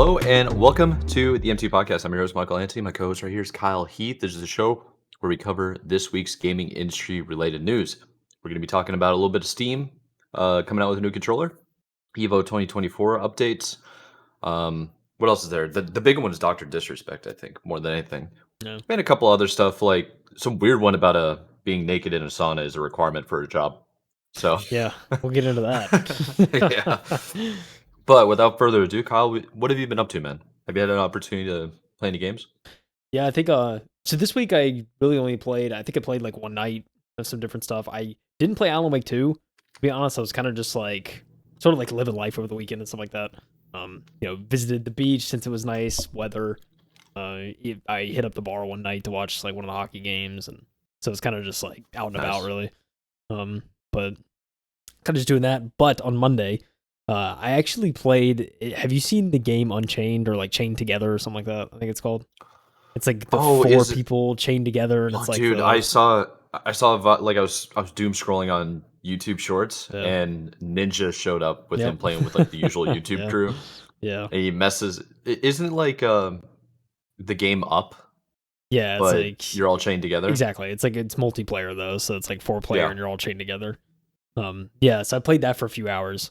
Hello and welcome to the MT Podcast. I'm your host, Michael Anthony. My co-host right here is Kyle Heath. This is a show where we cover this week's gaming industry related news. We're going to be talking about a little bit of Steam coming out with a new controller, Evo 2024 updates. What else is there? The big one is Dr. Disrespect, I think, more than anything. Yeah. And a couple other stuff, like some weird one about being naked in a sauna is a requirement for a job. So Yeah, we'll get into that. yeah. But without further ado, Kyle, what have you been up to, man? Have you had an opportunity to play any games? Yeah, I think so this week I really only played, I think I played like one night of some different stuff. I didn't play Alan Wake 2. To be honest, I was kind of just like sort of like living life over the weekend and stuff like that. Visited the beach since it was nice weather. I hit up the bar one night to watch like one of the hockey games, and so it's kind of just like out and about really. But kind of just doing that. But on Monday, I actually played. Have you seen the game Unchained or like Chained Together or something like that? I think it's called. It's like the four people chained together, and it's like dude, I saw like I was doom scrolling on YouTube Shorts, and Ninja showed up with him playing with like the usual YouTube crew. Yeah, and he messes. Isn't it like the game Up? Yeah, it's but like you're all chained together. Exactly. It's like it's multiplayer though, so it's like 4-player and you're all chained together. So I played that for a few hours.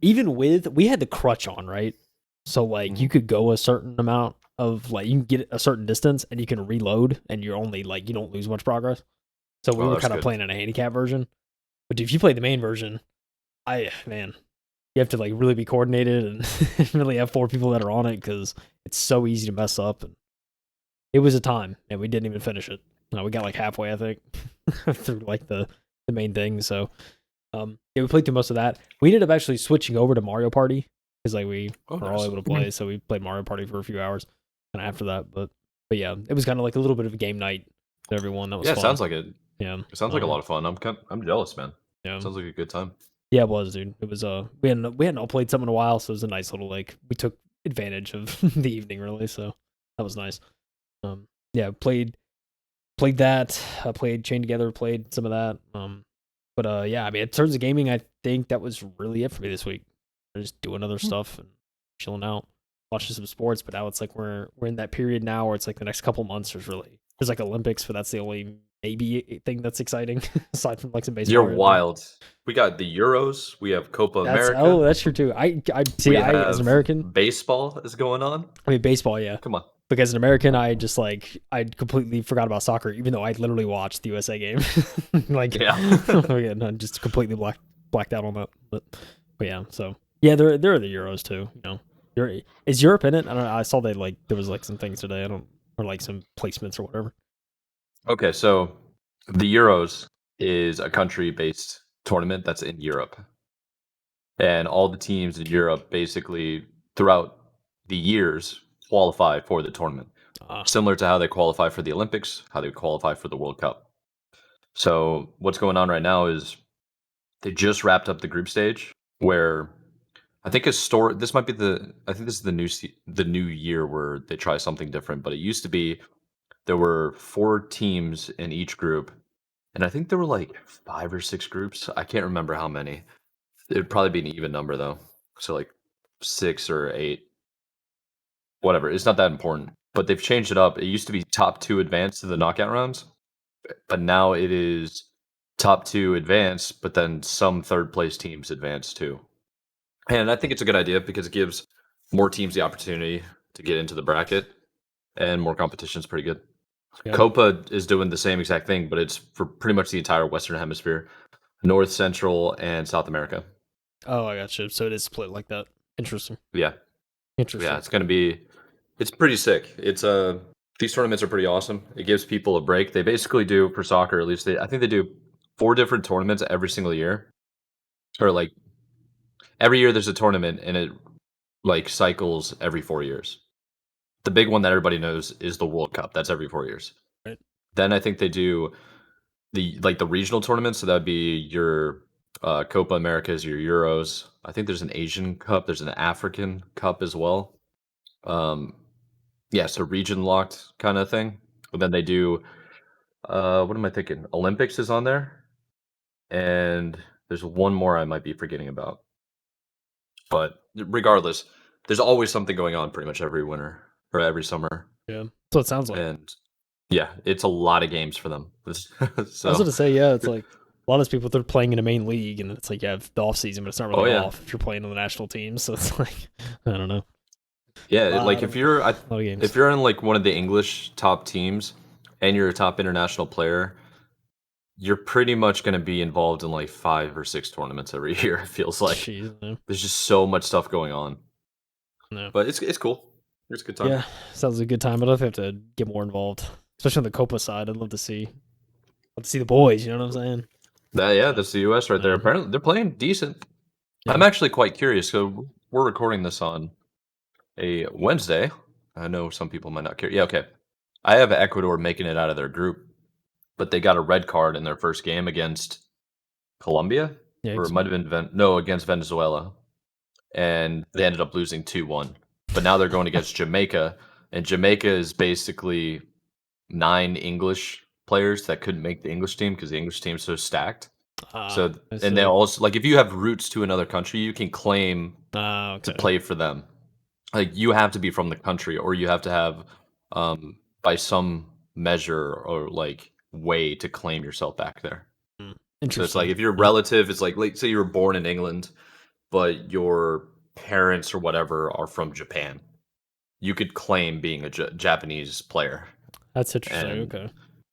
Even with we had the crutch on, right? So like you could go a certain amount of like you can get a certain distance and you can reload and you're only like you don't lose much progress. So we were kind of playing in a handicap version. But if you play the main version, you have to like really be coordinated and really have 4 people that are on it because it's so easy to mess up. And it was a time, and we didn't even finish it. We got like halfway, I think, through like the main thing. So, we played through most of that. We ended up actually switching over to Mario Party because like we were all able to play. So we played Mario Party for a few hours, and after that, but yeah, it was kind of like a little bit of a game night to everyone. That was fun. It sounds like it. Yeah, it sounds like a lot of fun. I'm jealous, man. Yeah, sounds like a good time. Yeah, it was, dude. It was we hadn't all played something in a while, so it was a nice little like we took advantage of the evening really. So that was nice. Played that. I played Chained Together, played some of that. In terms of gaming, I think that was really it for me this week. I just doing other stuff and chilling out, watching some sports. But now it's like we're in that period now where it's like the next couple months there's like Olympics, but that's the only maybe thing that's exciting aside from like some baseball. You're wild. We got the Euros. We have Copa America. Oh, that's true too. I as an American, baseball is going on. I mean, baseball, yeah. Come on. Because as an American, I completely forgot about soccer, even though I literally watched the USA game. I just completely blacked out on that. But yeah, so yeah, there are the Euros too. Is Europe in it? I don't know. I saw there was like some things today. Or like some placements or whatever. Okay, so the Euros is a country-based tournament that's in Europe, and all the teams in Europe basically throughout the years qualify for the tournament, similar to how they qualify for the Olympics, how they qualify for the World Cup. So what's going on right now is they just wrapped up the group stage, where I think this is the new year where they try something different. But it used to be there were 4 teams in each group, and I think there were like 5 or 6 groups. I can't remember how many. It'd probably be an even number though, so like 6 or 8. Whatever, it's not that important. But they've changed it up. It used to be top 2 advance to the knockout rounds, but now it is top 2 advance, but then some third place teams advance too. And I think it's a good idea because it gives more teams the opportunity to get into the bracket, and more competition is pretty good. Yep. Copa is doing the same exact thing, but it's for pretty much the entire Western Hemisphere, North, Central, and South America. Oh, I gotcha. So it is split like that. Interesting. Yeah. Interesting. Yeah, it's pretty sick. These tournaments are pretty awesome. It gives people a break. They basically do, for soccer at least, I think they do 4 different tournaments every single year. Or like every year there's a tournament, and it like cycles every 4 years. The big one that everybody knows is the World Cup. That's every 4 years. Right. Then I think they do the regional tournaments. So that'd be your Copa Americas, your Euros. I think there's an Asian Cup. There's an African Cup as well. So region locked kind of thing. But then they do, what am I thinking? Olympics is on there. And there's one more I might be forgetting about. But regardless, there's always something going on pretty much every winter or every summer. Yeah, so it sounds like. And yeah, it's a lot of games for them. So I was going to say, yeah, it's like a lot of people, they're playing in a main league, and it's like you have the off season, but it's not really off if you're playing on the national team. So it's like, I don't know. Yeah, like if you're in like one of the English top teams and you're a top international player, you're pretty much going to be involved in like 5 or 6 tournaments every year. It feels like there's just so much stuff going on. No. But it's cool. It's a good time. Yeah, sounds like a good time. But I'd have to get more involved, especially on the Copa side. I'd love to see the boys. You know what I'm saying? That's the U.S. right there. Apparently, they're playing decent. Yeah. I'm actually quite curious. So we're recording this on a Wednesday. I know some people might not care. Yeah, okay. I have Ecuador making it out of their group, but they got a red card in their first game against Colombia, or it might have been against Venezuela, and they ended up losing 2-1. But now they're going against Jamaica, and Jamaica is basically 9 English players that couldn't make the English team because the English team's so stacked. And they also, like, if you have roots to another country, you can claim to play for them. Like, you have to be from the country, or you have to have, by some measure or like way, to claim yourself back there. So it's like if you're a relative, it's like say you were born in England, but your parents or whatever are from Japan, you could claim being a Japanese player. That's interesting. Okay.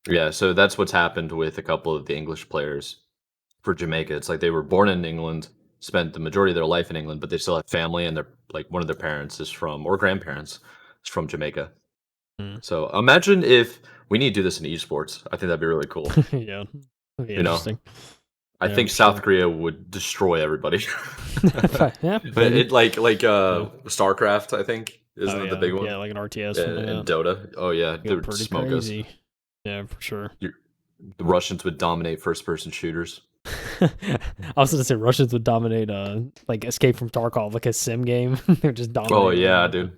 Yeah, so that's what's happened with a couple of the English players for Jamaica. It's like they were born in England, spent the majority of their life in England, but they still have family, and they're like one of their parents is from, or grandparents is from Jamaica. So imagine if we need to do this in esports. I think that'd be really cool. Yeah, that'd be interesting. I think South Korea would destroy everybody. Yeah, but it like StarCraft, I think, isn't it the big one? Yeah, like an RTS and Dota. Oh yeah, they would smoke crazy. Us. Yeah, for sure. The Russians would dominate first-person shooters. I was gonna say Russians would dominate like Escape from Tarkov, like a sim game. They're just dominating. Oh yeah, dude.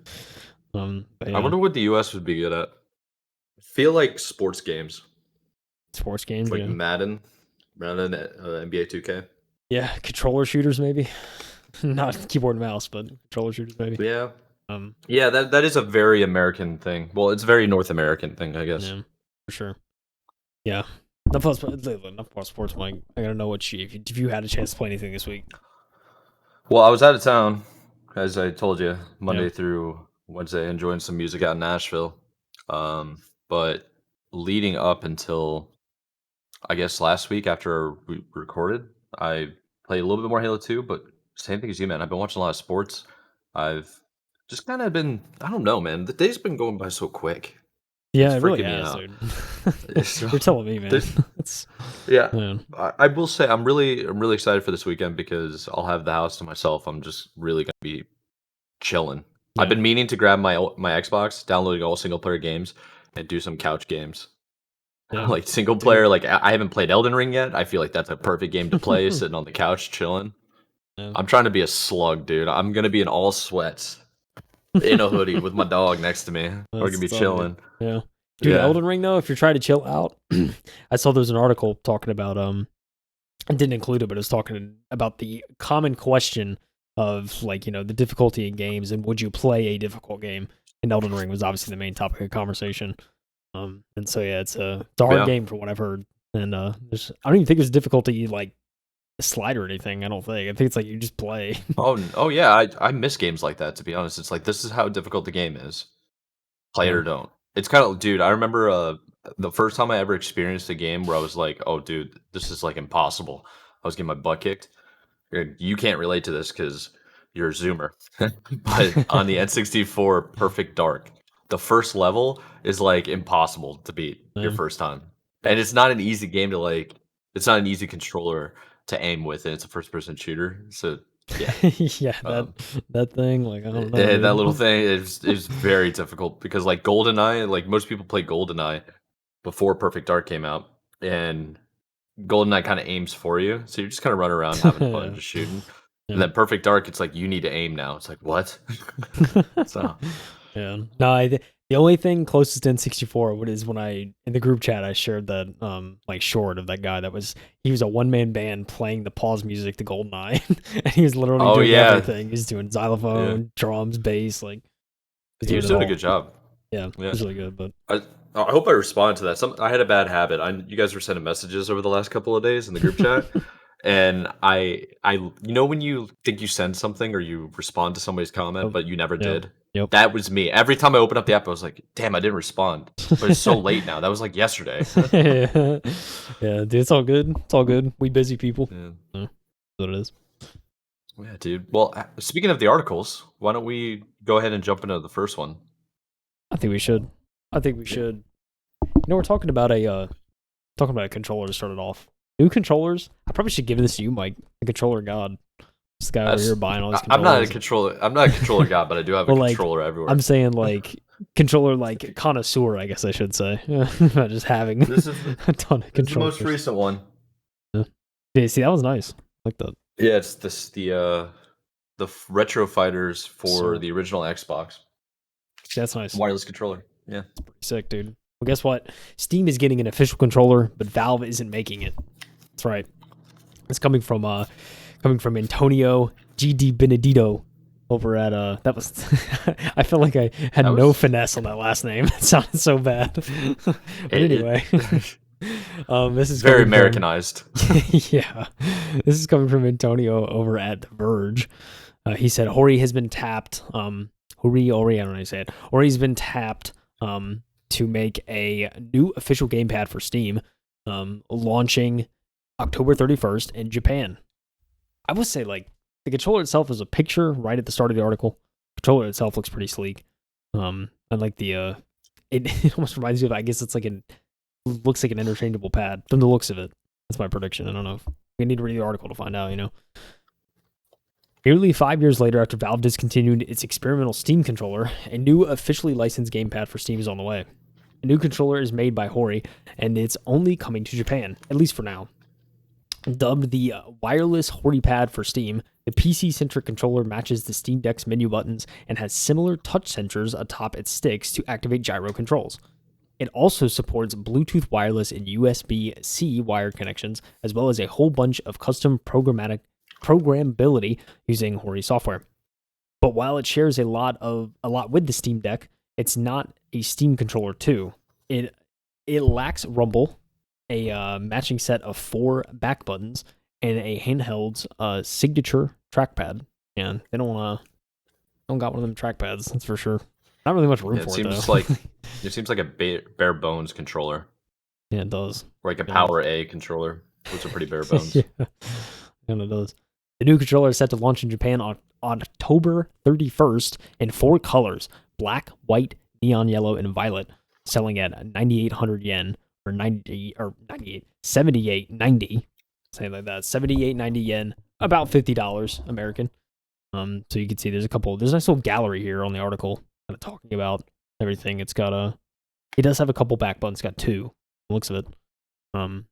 I wonder what the US would be good at. I feel like sports games. Like Madden, NBA 2K. Yeah, controller shooters maybe. Not keyboard and mouse, but controller shooters maybe. Yeah. Yeah, that is a very American thing. Well, it's a very North American thing, I guess. Yeah, for sure. Yeah. Enough about sports, Mike. I gotta know if you had a chance to play anything this week. Well, I was out of town, as I told you, Monday through Wednesday, enjoying some music out in Nashville. But leading up until, I guess, last week after we recorded, I played a little bit more Halo 2, but same thing as you, man. I've been watching a lot of sports. I've just kind of been, I don't know, man. The day's been going by so quick. Yeah, it really has, dude. You're telling me, man. I will say I'm really excited for this weekend because I'll have the house to myself. I'm just really gonna be chilling. Yeah. I've been meaning to grab my Xbox, downloading all single player games, and do some couch games. Yeah. Like single player, like I haven't played Elden Ring yet. I feel like that's a perfect game to play, sitting on the couch chilling. Yeah. I'm trying to be a slug, dude. I'm gonna be in all sweats, in a hoodie with my dog next to me. We're gonna be chilling. Yeah. Dude, Elden Ring though, if you're trying to chill out, I saw there's an article talking about I didn't include it, but it was talking about the common question of like, the difficulty in games and would you play a difficult game? And Elden Ring was obviously the main topic of conversation. And so it's a hard game from what I've heard. And I don't even think there's difficulty like a slide or anything. I don't think. I think it's like you just play. Oh yeah, I miss games like that, to be honest. It's like this is how difficult the game is. Play it or don't. It's kind of, dude, I remember the first time I ever experienced a game where I was like, oh, dude, this is like impossible. I was getting my butt kicked. You can't relate to this because you're a Zoomer. But on the N64 Perfect Dark, the first level is like impossible to beat your first time. And it's not an easy game to like, it's not an easy controller to aim with, and it's a first-person shooter. So, yeah. That thing, like, I don't know. Yeah, that little thing is very difficult because, like, GoldenEye, like, most people play GoldenEye before Perfect Dark came out, and GoldenEye kind of aims for you, so you're just kind of running around having fun, just shooting. And then Perfect Dark, it's like, you need to aim now. It's like, what? So, yeah. No, the The only thing closest to N64 is when in the group chat I shared that like short of that guy he was a one-man band playing the pause music to GoldenEye, and he was literally doing everything. He was doing xylophone, drums, bass, like he was doing a good job. Yeah, it was really good. But I hope I responded to that. I had a bad habit. You guys were sending messages over the last couple of days in the group chat, and I when you think you send something or you respond to somebody's comment, but you never did. Yep. That was me. Every time I open up the app, I was like, "Damn, I didn't respond." But it's so late now. That was like yesterday. Yeah, dude, it's all good. It's all good. We busy people. Yeah. That's what it is. Yeah, dude. Well, speaking of the articles, why don't we go ahead and jump into the first one? I think we should. We're talking about a controller to start it off. New controllers. I probably should give this to you, Mike. The controller god. This guy over here buying all these controllers. I'm not a controller god, but I do have a controller everywhere. I'm saying like controller connoisseur, I guess I should say. Not just having a ton of controllers. The most recent one. Yeah, see, that was nice. I like that. Yeah, it's the retro fighters for the original Xbox. That's nice. Wireless controller. Yeah. It's pretty sick, dude. Well, guess what? Steam is getting an official controller, but Valve isn't making it. That's right. It's coming from Antonio G.D. Benedito over at that was I felt like I had no finesse on that last name. It sounded so bad. But anyway. This is very Americanized. Yeah. This is coming from Antonio over at The Verge. He said Hori has been tapped. Hori, I don't know how to say it. Hori's been tapped to make a new official gamepad for Steam, launching October 31st in Japan. I would say, like, the controller itself is a picture right at the start of the article. The controller itself looks pretty sleek. And like it almost reminds me of, I guess it's like looks like an interchangeable pad from the looks of it. That's my prediction. I don't know. We need to read the article to find out, Nearly 5 years later, after Valve discontinued its experimental Steam controller, a new officially licensed gamepad for Steam is on the way. A new controller is made by Hori, and it's only coming to Japan, at least for now. Dubbed the wireless Hori pad for Steam, the PC-centric controller matches the Steam Deck's menu buttons and has similar touch sensors atop its sticks to activate gyro controls. It also supports Bluetooth wireless and USB-C wired connections, as well as a whole bunch of custom programmability using Hori software. But while it shares a lot with the Steam Deck, it's not a Steam controller too. It lacks rumble, a matching set of 4 back buttons, and a handheld signature trackpad. And they don't got one of them trackpads, that's for sure. Not really much room for it, though. It seems like a bare bones controller. Yeah, it does. Or like a Power A controller, which are pretty bare bones. Yeah, it does. The new controller is set to launch in Japan on October 31st in 4 colors: black, white, neon yellow, and violet, selling at 9,800 yen or 78.90. Say like that, 78.90 yen, about $50 American. So you can see there's a nice little gallery here on the article, kind of talking about everything. It does have a couple back buttons. It's got 2. Looks of it. And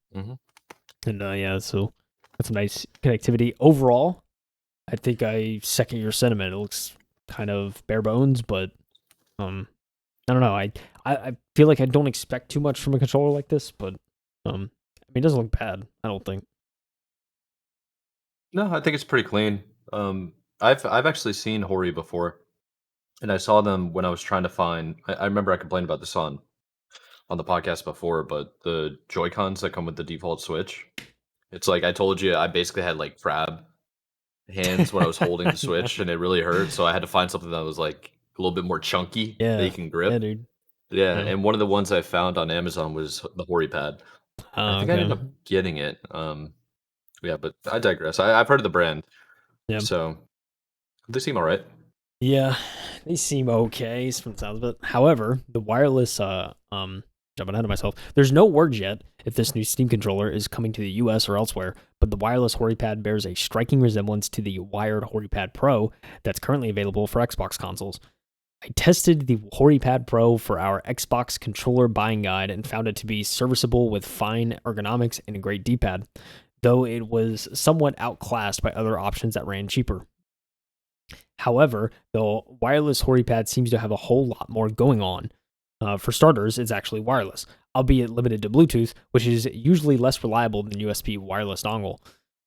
so got some nice connectivity. Overall, I think I second your sentiment. It looks kind of bare bones, but I don't know. I feel like I don't expect too much from a controller like this, but it doesn't look bad, I don't think. No, I think it's pretty clean. I've actually seen Hori before, and I saw them when I was trying to find. I remember I complained about this on the podcast before, but the Joy-Cons that come with the default Switch, it's like I told you, I basically had like crab hands when I was holding the Switch, and it really hurt. So I had to find something that was like a little bit more chunky that you can grip. Yeah, dude. Yeah, and one of the ones I found on Amazon was the Hori pad. I think I ended up getting it. Yeah, but I digress. I've heard of the brand. Yeah. So they seem all right. Yeah, they seem okay from the sounds of it. However, the wireless, jumping ahead of myself, there's no word yet if this new Steam controller is coming to the US or elsewhere, but the wireless HoriPad bears a striking resemblance to the wired HoriPad Pro that's currently available for Xbox consoles. I tested the HoriPad Pro for our Xbox controller buying guide and found it to be serviceable with fine ergonomics and a great D-pad, though it was somewhat outclassed by other options that ran cheaper. However, the wireless HoriPad seems to have a whole lot more going on. For starters, it's actually wireless, albeit limited to Bluetooth, which is usually less reliable than USB wireless dongle.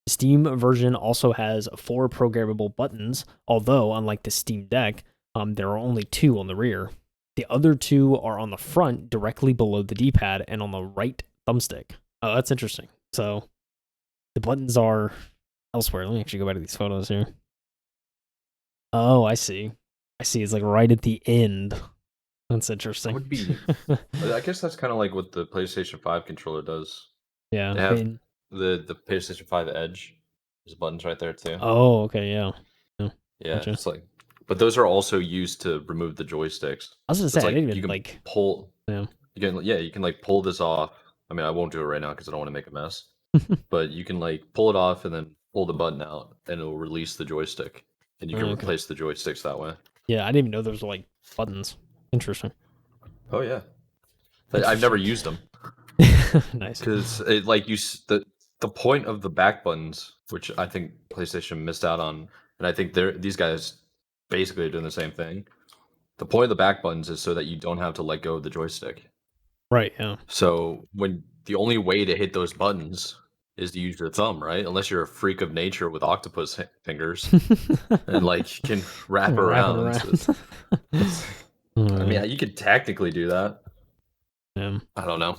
The Steam version also has 4 programmable buttons, although, unlike the Steam Deck, there are only 2 on the rear. The other 2 are on the front, directly below the D-pad, and on the right thumbstick. Oh, that's interesting. So, the buttons are elsewhere. Let me actually go back to these photos here. Oh, I see. It's like right at the end. That's interesting. Would be. I guess that's kind of like what the PlayStation 5 controller does. Yeah. They have the PlayStation 5 Edge. There's buttons right there too. Oh, okay, yeah. Yeah, Gotcha. it's like, but those are also used to remove the joysticks. I was gonna So say, I didn't even you can like pull. Yeah. You can like pull this off. I mean, I won't do it right now because I don't want to make a mess. But you can like pull it off and then pull the button out, and it'll release the joystick, and you can Okay. replace the joysticks that way. Yeah, I didn't even know those were like buttons. Interesting. Oh yeah, I've never used them Nice. because the point of the back buttons, which I think PlayStation missed out on, and I think these guys basically are doing the same thing. The point of the back buttons is so that you don't have to let go of the joystick. Right, yeah. So when the only way to hit those buttons is to use your thumb, right? Unless you're a freak of nature with octopus fingers and like can wrap around. I mean, you could technically do that. Yeah. I don't know.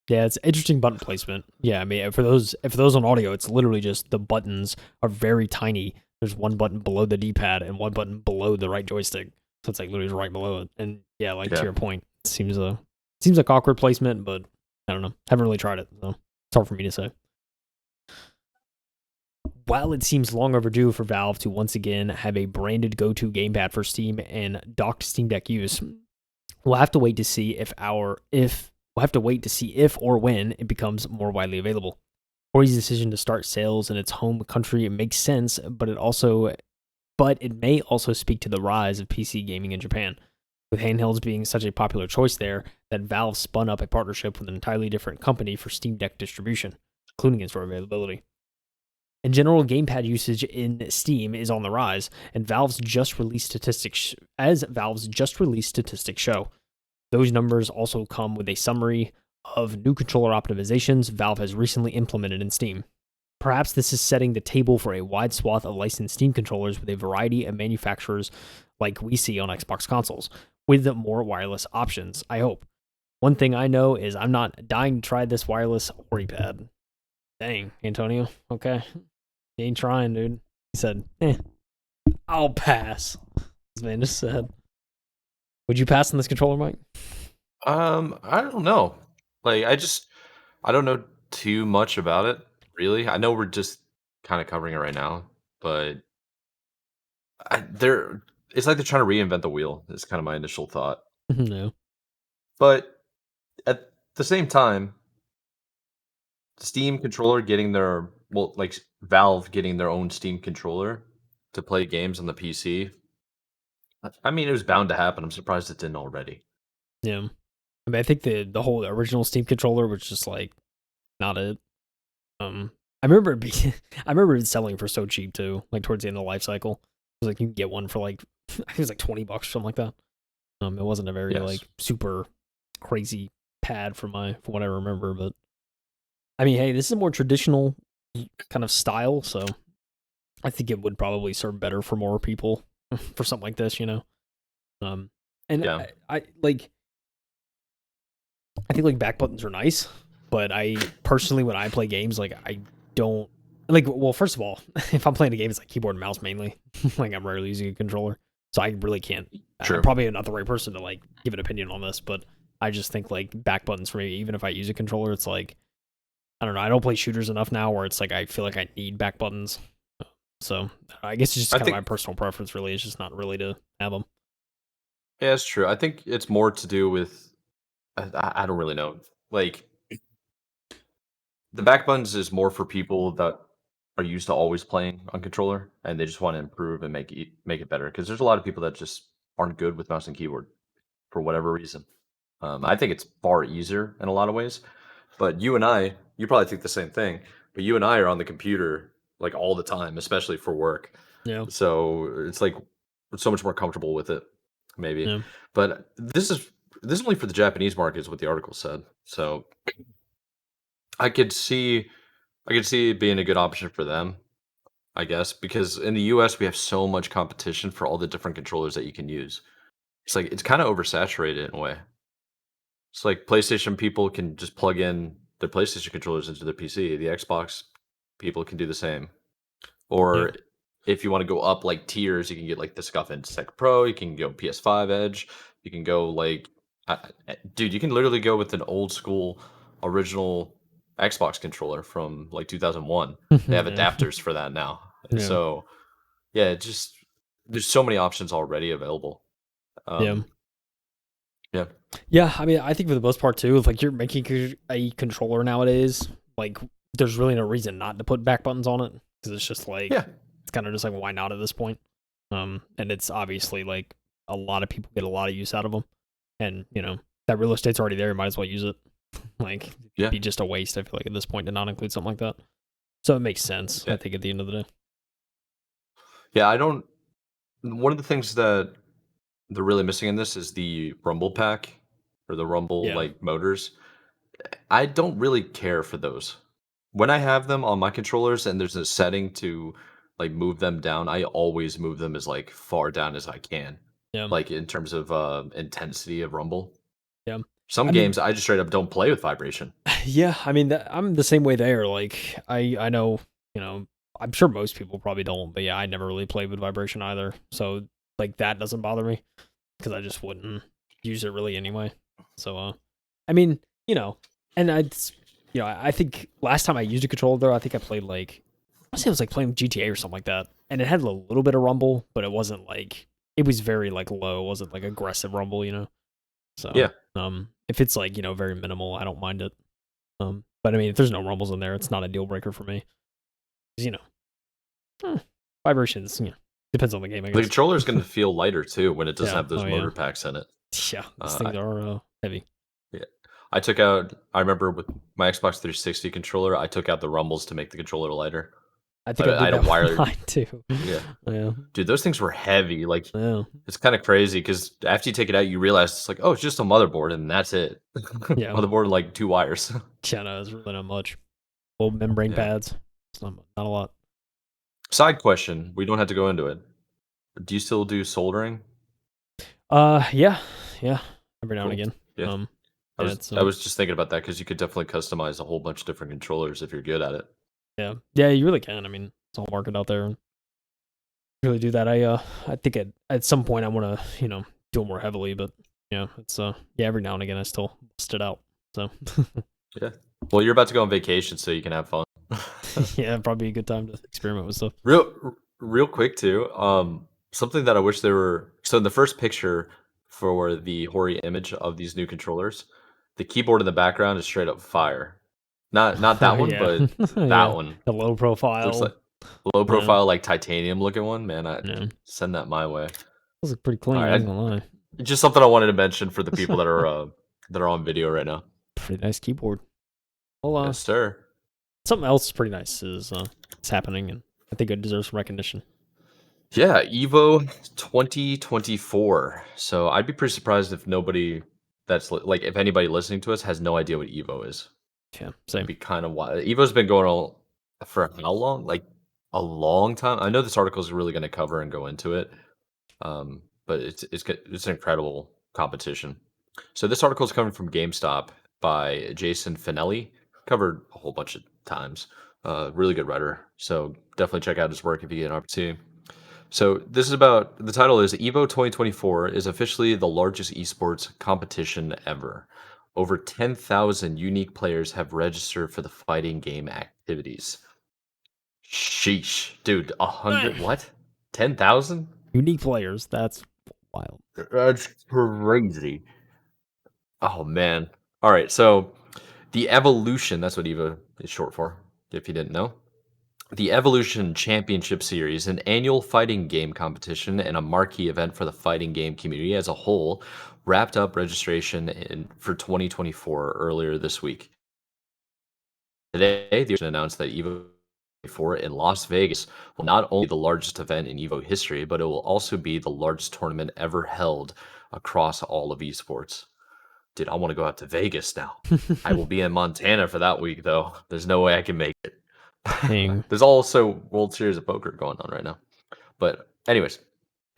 Yeah, it's interesting button placement. Yeah, I mean, for those on audio, it's literally just the buttons are very tiny. There's one button below the D-pad and one button below the right joystick. So it's like literally right below it. And yeah, to your point, it seems like awkward placement, but I don't know. Haven't really tried it, so it's hard for me to say. While it seems long overdue for Valve to once again have a branded go-to gamepad for Steam and docked Steam Deck use, we'll have to wait to see if or when it becomes more widely available. Hori's decision to start sales in its home country makes sense, but it may also speak to the rise of PC gaming in Japan, with handhelds being such a popular choice there that Valve spun up a partnership with an entirely different company for Steam Deck distribution, including in-store availability. In general, gamepad usage in Steam is on the rise, and Valve's just released statistics show. Those numbers also come with a summary of new controller optimizations Valve has recently implemented in Steam. Perhaps this is setting the table for a wide swath of licensed Steam controllers with a variety of manufacturers like we see on Xbox consoles, with more wireless options, I hope. One thing I know is I'm not dying to try this wireless Ori pad. Dang, Antonio. Okay. You ain't trying, dude. He said, I'll pass. This man just said. Would you pass on this controller, Mike? I don't know. Like, I don't know too much about it, really. I know we're just kind of covering it right now, but it's like they're trying to reinvent the wheel. Is kind of my initial thought. No. But at the same time, Steam controller getting Valve getting their own Steam controller to play games on the PC. I mean, it was bound to happen. I'm surprised it didn't already. Yeah. I mean, I think the whole original Steam controller was just like not it. I remember it selling for so cheap too, like towards the end of the life cycle. It was like you can get one for like I think it was like $20 or something like that. It wasn't a very like super crazy pad for what I remember, but I mean, hey, this is a more traditional kind of style, so I think it would probably serve better for more people for something like this, you know. And yeah. I think like back buttons are nice, but I personally, when I play games, like I don't like. Well, first of all, if I'm playing a game, it's like keyboard and mouse mainly. Like I'm rarely using a controller, so I really can't. True. I'm probably not the right person to like give an opinion on this, but I just think like back buttons for me, even if I use a controller, it's like I don't know. I don't play shooters enough now where it's like I feel like I need back buttons. So I guess it's just kind of my personal preference. Really, it's just not really to have them. Yeah, it's true. I think it's more to do with I don't really know. Like the back buttons is more for people that are used to always playing on controller and they just want to improve and make it better. Because there's a lot of people that just aren't good with mouse and keyboard for whatever reason. I think it's far easier in a lot of ways. But you probably think the same thing. But you and I are on the computer like all the time, especially for work. Yeah. So it's like we're so much more comfortable with it, maybe. Yeah. But this is this is only for the Japanese market, is what the article said. So I could see it being a good option for them, I guess, because in the US we have so much competition for all the different controllers that you can use. It's like it's kind of oversaturated in a way. It's like PlayStation people can just plug in their PlayStation controllers into their PC. The Xbox people can do the same. Yeah. Or if you want to go up like tiers, you can get like the Scuff Insect Pro. You can go PS5 Edge. You can go like, dude, you can literally go with an old school original Xbox controller from like 2001. They have Yeah. adapters for that now. Yeah. So yeah, it just there's so many options already available. Yeah. Yeah. Yeah, I mean, I think for the most part too, if like you're making a controller nowadays, like there's really no reason not to put back buttons on it because it's just like Yeah. it's kind of just like why not at this point. And it's obviously like a lot of people get a lot of use out of them, and you know that real estate's already there. You might as well use it. Like, it'd be just a waste. I feel like at this point to not include something like that. So it makes sense. Yeah. I think at the end of the day. Yeah, I don't. One of the things that they're really missing in this is the rumble pack or the rumble like motors. I don't really care for those. When I have them on my controllers and there's a setting to like move them down, I always move them as like far down as I can. Yeah. Like in terms of intensity of rumble. Yeah. Some games I just straight up don't play with vibration. Yeah, I mean, I'm the same way there. Like, I know, you know, I'm sure most people probably don't, but yeah, I never really played with vibration either. So like that doesn't bother me because I just wouldn't use it really anyway. So, I mean, you know, and I think last time I used a controller though, I think I played like, I say it was like playing GTA or something like that, and it had a little bit of rumble, but it wasn't like it was very like low. It wasn't like aggressive rumble, you know. So yeah, if it's like very minimal, I don't mind it. But I mean, if there's no rumbles in there, it's not a deal breaker for me. Vibrations, depends on the game, I guess. the controller is going to feel lighter too when it doesn't have those motor packs in it. Yeah, these things are heavy. Yeah, I remember with my Xbox 360 controller, I took out the rumbles to make the controller lighter. I think I had a wire too. Yeah, dude, those things were heavy. Like, it's kind of crazy because after you take it out, you realize it's like, oh, it's just a motherboard and that's it. Yeah, motherboard and like 2 wires. Yeah, no, it's really not much. Little membrane pads. It's not a lot. Side question: we don't have to go into it. Do you still do soldering? Yeah, every now and again. Yeah. I was just thinking about that because you could definitely customize a whole bunch of different controllers if you're good at it. Yeah, you really can. I mean, it's a whole market out there. Really do that. I think at some point I want to do it more heavily, but it's every now and again I still bust it out. So yeah. Well, you're about to go on vacation, so you can have fun. Yeah, probably a good time to experiment with stuff. Real quick too. Something that I wish there were. So in the first picture for the Hori image of these new controllers, the keyboard in the background is straight up fire. Not that one, but that one. The low profile. Looks like low profile, like titanium looking one. Man, I send that my way. Those look pretty clean. Right, I'm not gonna lie. Just something I wanted to mention for the people that are on video right now. Pretty nice keyboard. Well, yes, sir. Something else pretty nice is happening, and I think it deserves some recognition. Yeah, Evo 2024. So I'd be pretty surprised if nobody if anybody listening to us has no idea what Evo is. Yeah, same. It'd be kind of wild. Evo's been going on for how long? Like a long time. I know this article is really going to cover and go into it, but it's an incredible competition. So this article is coming from GameStop by Jason Finelli. Covered a whole bunch of times. Really good writer. So definitely check out his work if you get an opportunity. So this is about, the title is Evo 2024 is officially the largest esports competition ever. Over 10,000 unique players have registered for the fighting game activities. Sheesh. Dude, 100, what? 10,000? Unique players, that's wild. That's crazy. Oh, man. All right, so the Evolution, that's what Evo is short for, if you didn't know. The Evolution Championship Series, an annual fighting game competition and a marquee event for the fighting game community as a whole, wrapped up registration for 2024 earlier this week. Today, the organization announced that Evo 2024 in Las Vegas will not only be the largest event in Evo history, but it will also be the largest tournament ever held across all of esports. dude, I want to go out to Vegas now. I will be in Montana for that week, though. There's no way I can make it. There's also World Series of Poker going on right now. But anyways,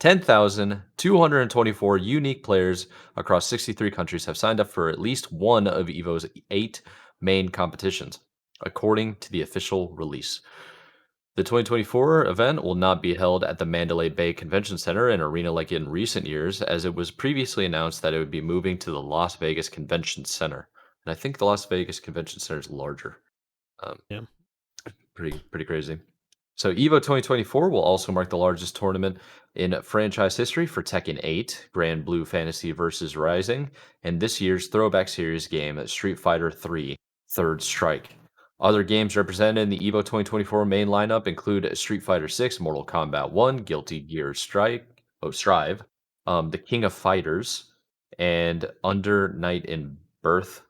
10,224 unique players across 63 countries have signed up for at least one of EVO's 8 main competitions, according to the official release. The 2024 event will not be held at the Mandalay Bay Convention Center, an arena like in recent years, as it was previously announced that it would be moving to the Las Vegas Convention Center. And I think the Las Vegas Convention Center is larger. Yeah. Pretty crazy. So EVO 2024 will also mark the largest tournament in franchise history for Tekken 8, Grand Blue Fantasy vs. Rising, and this year's Throwback Series game, Street Fighter 3 Third Strike. Other games represented in the EVO 2024 main lineup include Street Fighter 6, Mortal Kombat 1, Guilty Gear Strive, The King of Fighters, and Under Night in Birth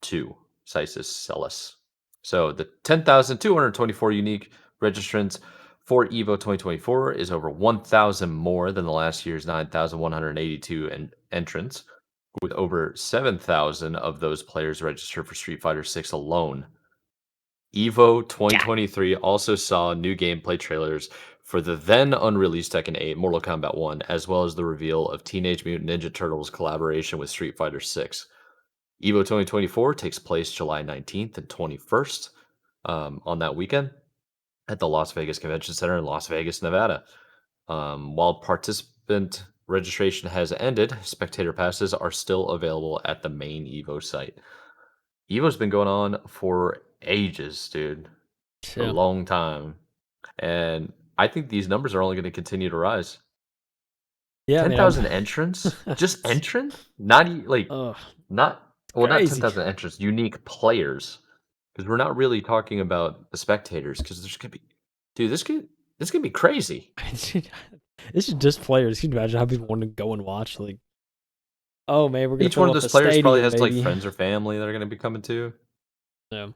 2, Sysis Celis. So the 10,224 unique registrants for EVO 2024 is over 1,000 more than the last year's 9,182 entrants, with over 7,000 of those players registered for Street Fighter 6 alone. EVO 2023 also saw new gameplay trailers for the then unreleased Tekken 8, Mortal Kombat 1, as well as the reveal of Teenage Mutant Ninja Turtles collaboration with Street Fighter 6. EVO 2024 takes place July 19th and 21st on that weekend at the Las Vegas Convention Center in Las Vegas, Nevada. While participant registration has ended, spectator passes are still available at the main EVO site. EVO's been going on for ages, dude. For a long time. And I think these numbers are only going to continue to rise. Yeah, 10,000 entrants? Just entrant? Not not 10,000 entrants, unique players. Because we're not really talking about the spectators, because there's gonna be, dude, this could be crazy. This is just players. Can you imagine how people want to go and watch? Like, oh man, we're gonna each one of those players stadium, probably has baby. like friends or family that are gonna be coming too. Yeah.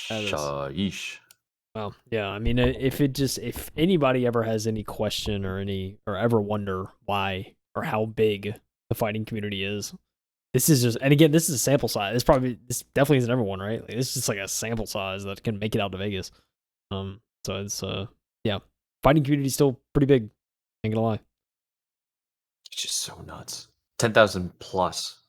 Yeesh. Well, yeah. I mean, if anybody ever has any question or ever wonder why or how big the fighting community is, this is just, and again, this is a sample size. This definitely isn't everyone, right? Like, this is just like a sample size that can make it out to Vegas. So it's yeah, fighting community is still pretty big. Ain't gonna lie. It's just so nuts. 10,000 plus.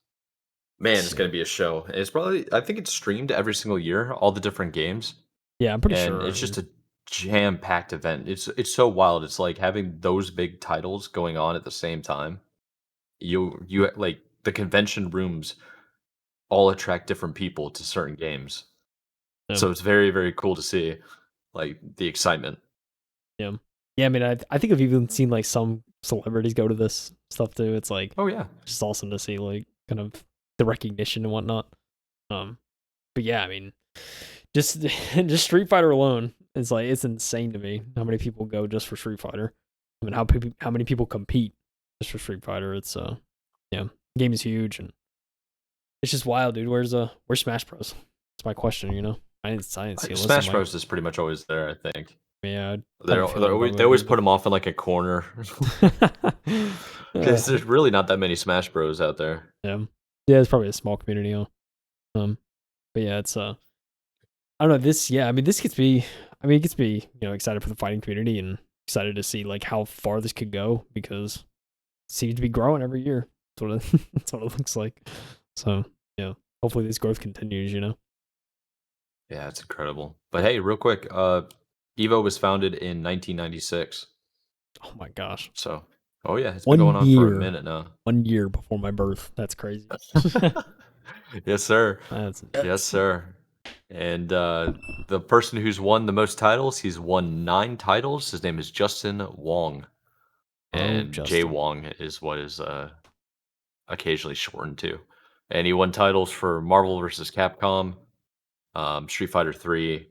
Man, it's gonna be a show. It's probably, I think it's streamed every single year, all the different games. Yeah, I'm pretty sure. It's just a jam-packed event. It's so wild. It's like having those big titles going on at the same time. You like the convention rooms all attract different people to certain games. Yeah. So it's very, very cool to see, like, the excitement. Yeah. Yeah, I mean, I think I've even seen, like, some celebrities go to this stuff, too. It's like, oh, yeah. It's just awesome to see, like, kind of the recognition and whatnot. But yeah, I mean, just Street Fighter alone, it's like, it's insane to me how many people go just for Street Fighter. I mean, how many people compete just for Street Fighter. It's yeah, the game is huge, and it's just wild, dude. Where's Smash Bros? That's my question. You know, I didn't see it. Smash Bros is pretty much always there, I think. Yeah, they always put them off in like a corner because there's really not that many Smash Bros out there. Yeah, it's probably a small community. Huh? But yeah, it's I don't know, this. Yeah, I mean, this gets me. I mean, it gets me, you know, excited for the fighting community and excited to see like how far this could go, because it seems to be growing every year. That's what it looks like. So yeah, hopefully this growth continues. You know. Yeah, it's incredible. But hey, real quick, EVO was founded in 1996. Oh my gosh. So, oh yeah, it's been going on for a minute now. 1 year before my birth. That's crazy. Yes, sir. Yes, sir. And the person who's won the most titles, he's won 9 titles. His name is Justin Wong. And Jay Wong is what is occasionally shortened to. And he won titles for Marvel vs. Capcom, Street Fighter 3,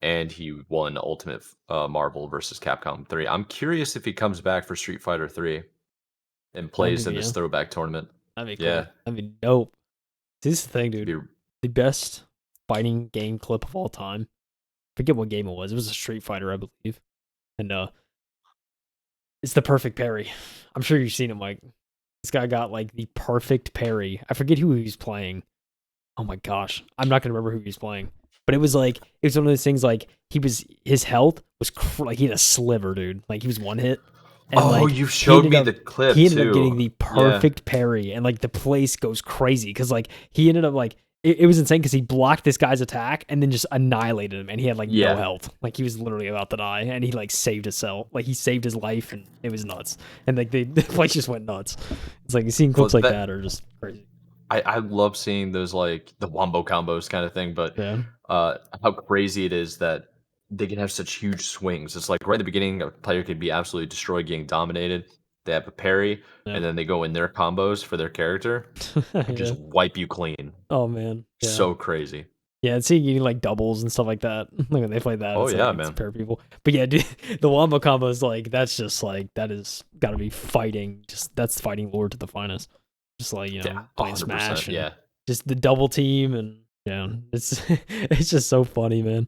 and he won Ultimate Marvel vs. Capcom 3. I'm curious if he comes back for Street Fighter 3 and plays in this throwback tournament. That'd be cool. Yeah. That'd be dope. This is the thing, dude. The best fighting game clip of all time. I forget what game it was. It was a Street Fighter, I believe. And it's the perfect parry. I'm sure you've seen it, Mike. This guy got like the perfect parry. I forget who he was playing. Oh my gosh, I'm not gonna remember who he was playing. But it was one of those things like his health was like he had a sliver, dude. Like he was one hit. And like you showed me the clip. He ended up getting too. the perfect parry, and like the place goes crazy because like he ended up like it was insane because he blocked this guy's attack and then just annihilated him, and he had like no health. Like he was literally about to die, and he like saved himself. Like he saved his life, and it was nuts. And like the place just went nuts. It's like seeing clips like that are just crazy. I love seeing those like the wombo combos kind of thing, but how crazy it is that they can have such huge swings. It's like right at the beginning, a player could be absolutely destroyed, getting dominated. They have a parry, and then they go in their combos for their character and just wipe you clean. Oh man, so crazy. Yeah, and seeing you like doubles and stuff like that. Like when they play that, it's like, man, it's pair people. But yeah, dude, the wombo combo is like that's just like that is got to be fighting. Just that's fighting lore to the finest. Just like playing Smash, and just the double team, and it's it's just so funny, man.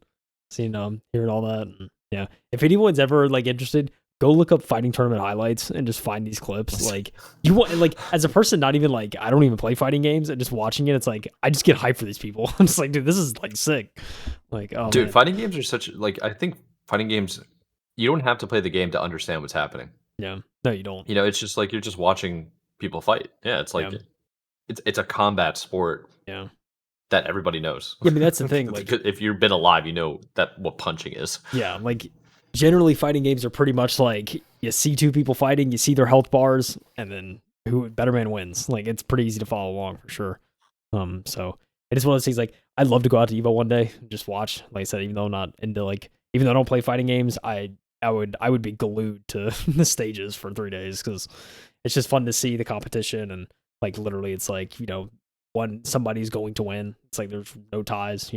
Seeing hearing all that, and if anyone's ever like interested, go look up fighting tournament highlights and just find these clips. Like you want, like as a person, not even like I don't even play fighting games, and just watching it, it's like I just get hyped for these people. I'm just like, dude, this is like sick. Like, oh, dude, man. Fighting games are such like I think fighting games. You don't have to play the game to understand what's happening. Yeah, no, you don't. It's just like you're just watching people fight. Yeah, it's like it's a combat sport. Yeah. That everybody knows. Yeah, I mean that's the thing. Like, if you've been alive, you know that what punching is. Yeah, like generally fighting games are pretty much like you see two people fighting, you see their health bars, and then who better man wins. Like it's pretty easy to follow along for sure. So it is one of those things. Like I'd love to go out to Evo one day and just watch. Like I said, even though I don't play fighting games, I would be glued to the stages for 3 days because it's just fun to see the competition, and like literally it's like somebody's going to win. It's like there's no ties, so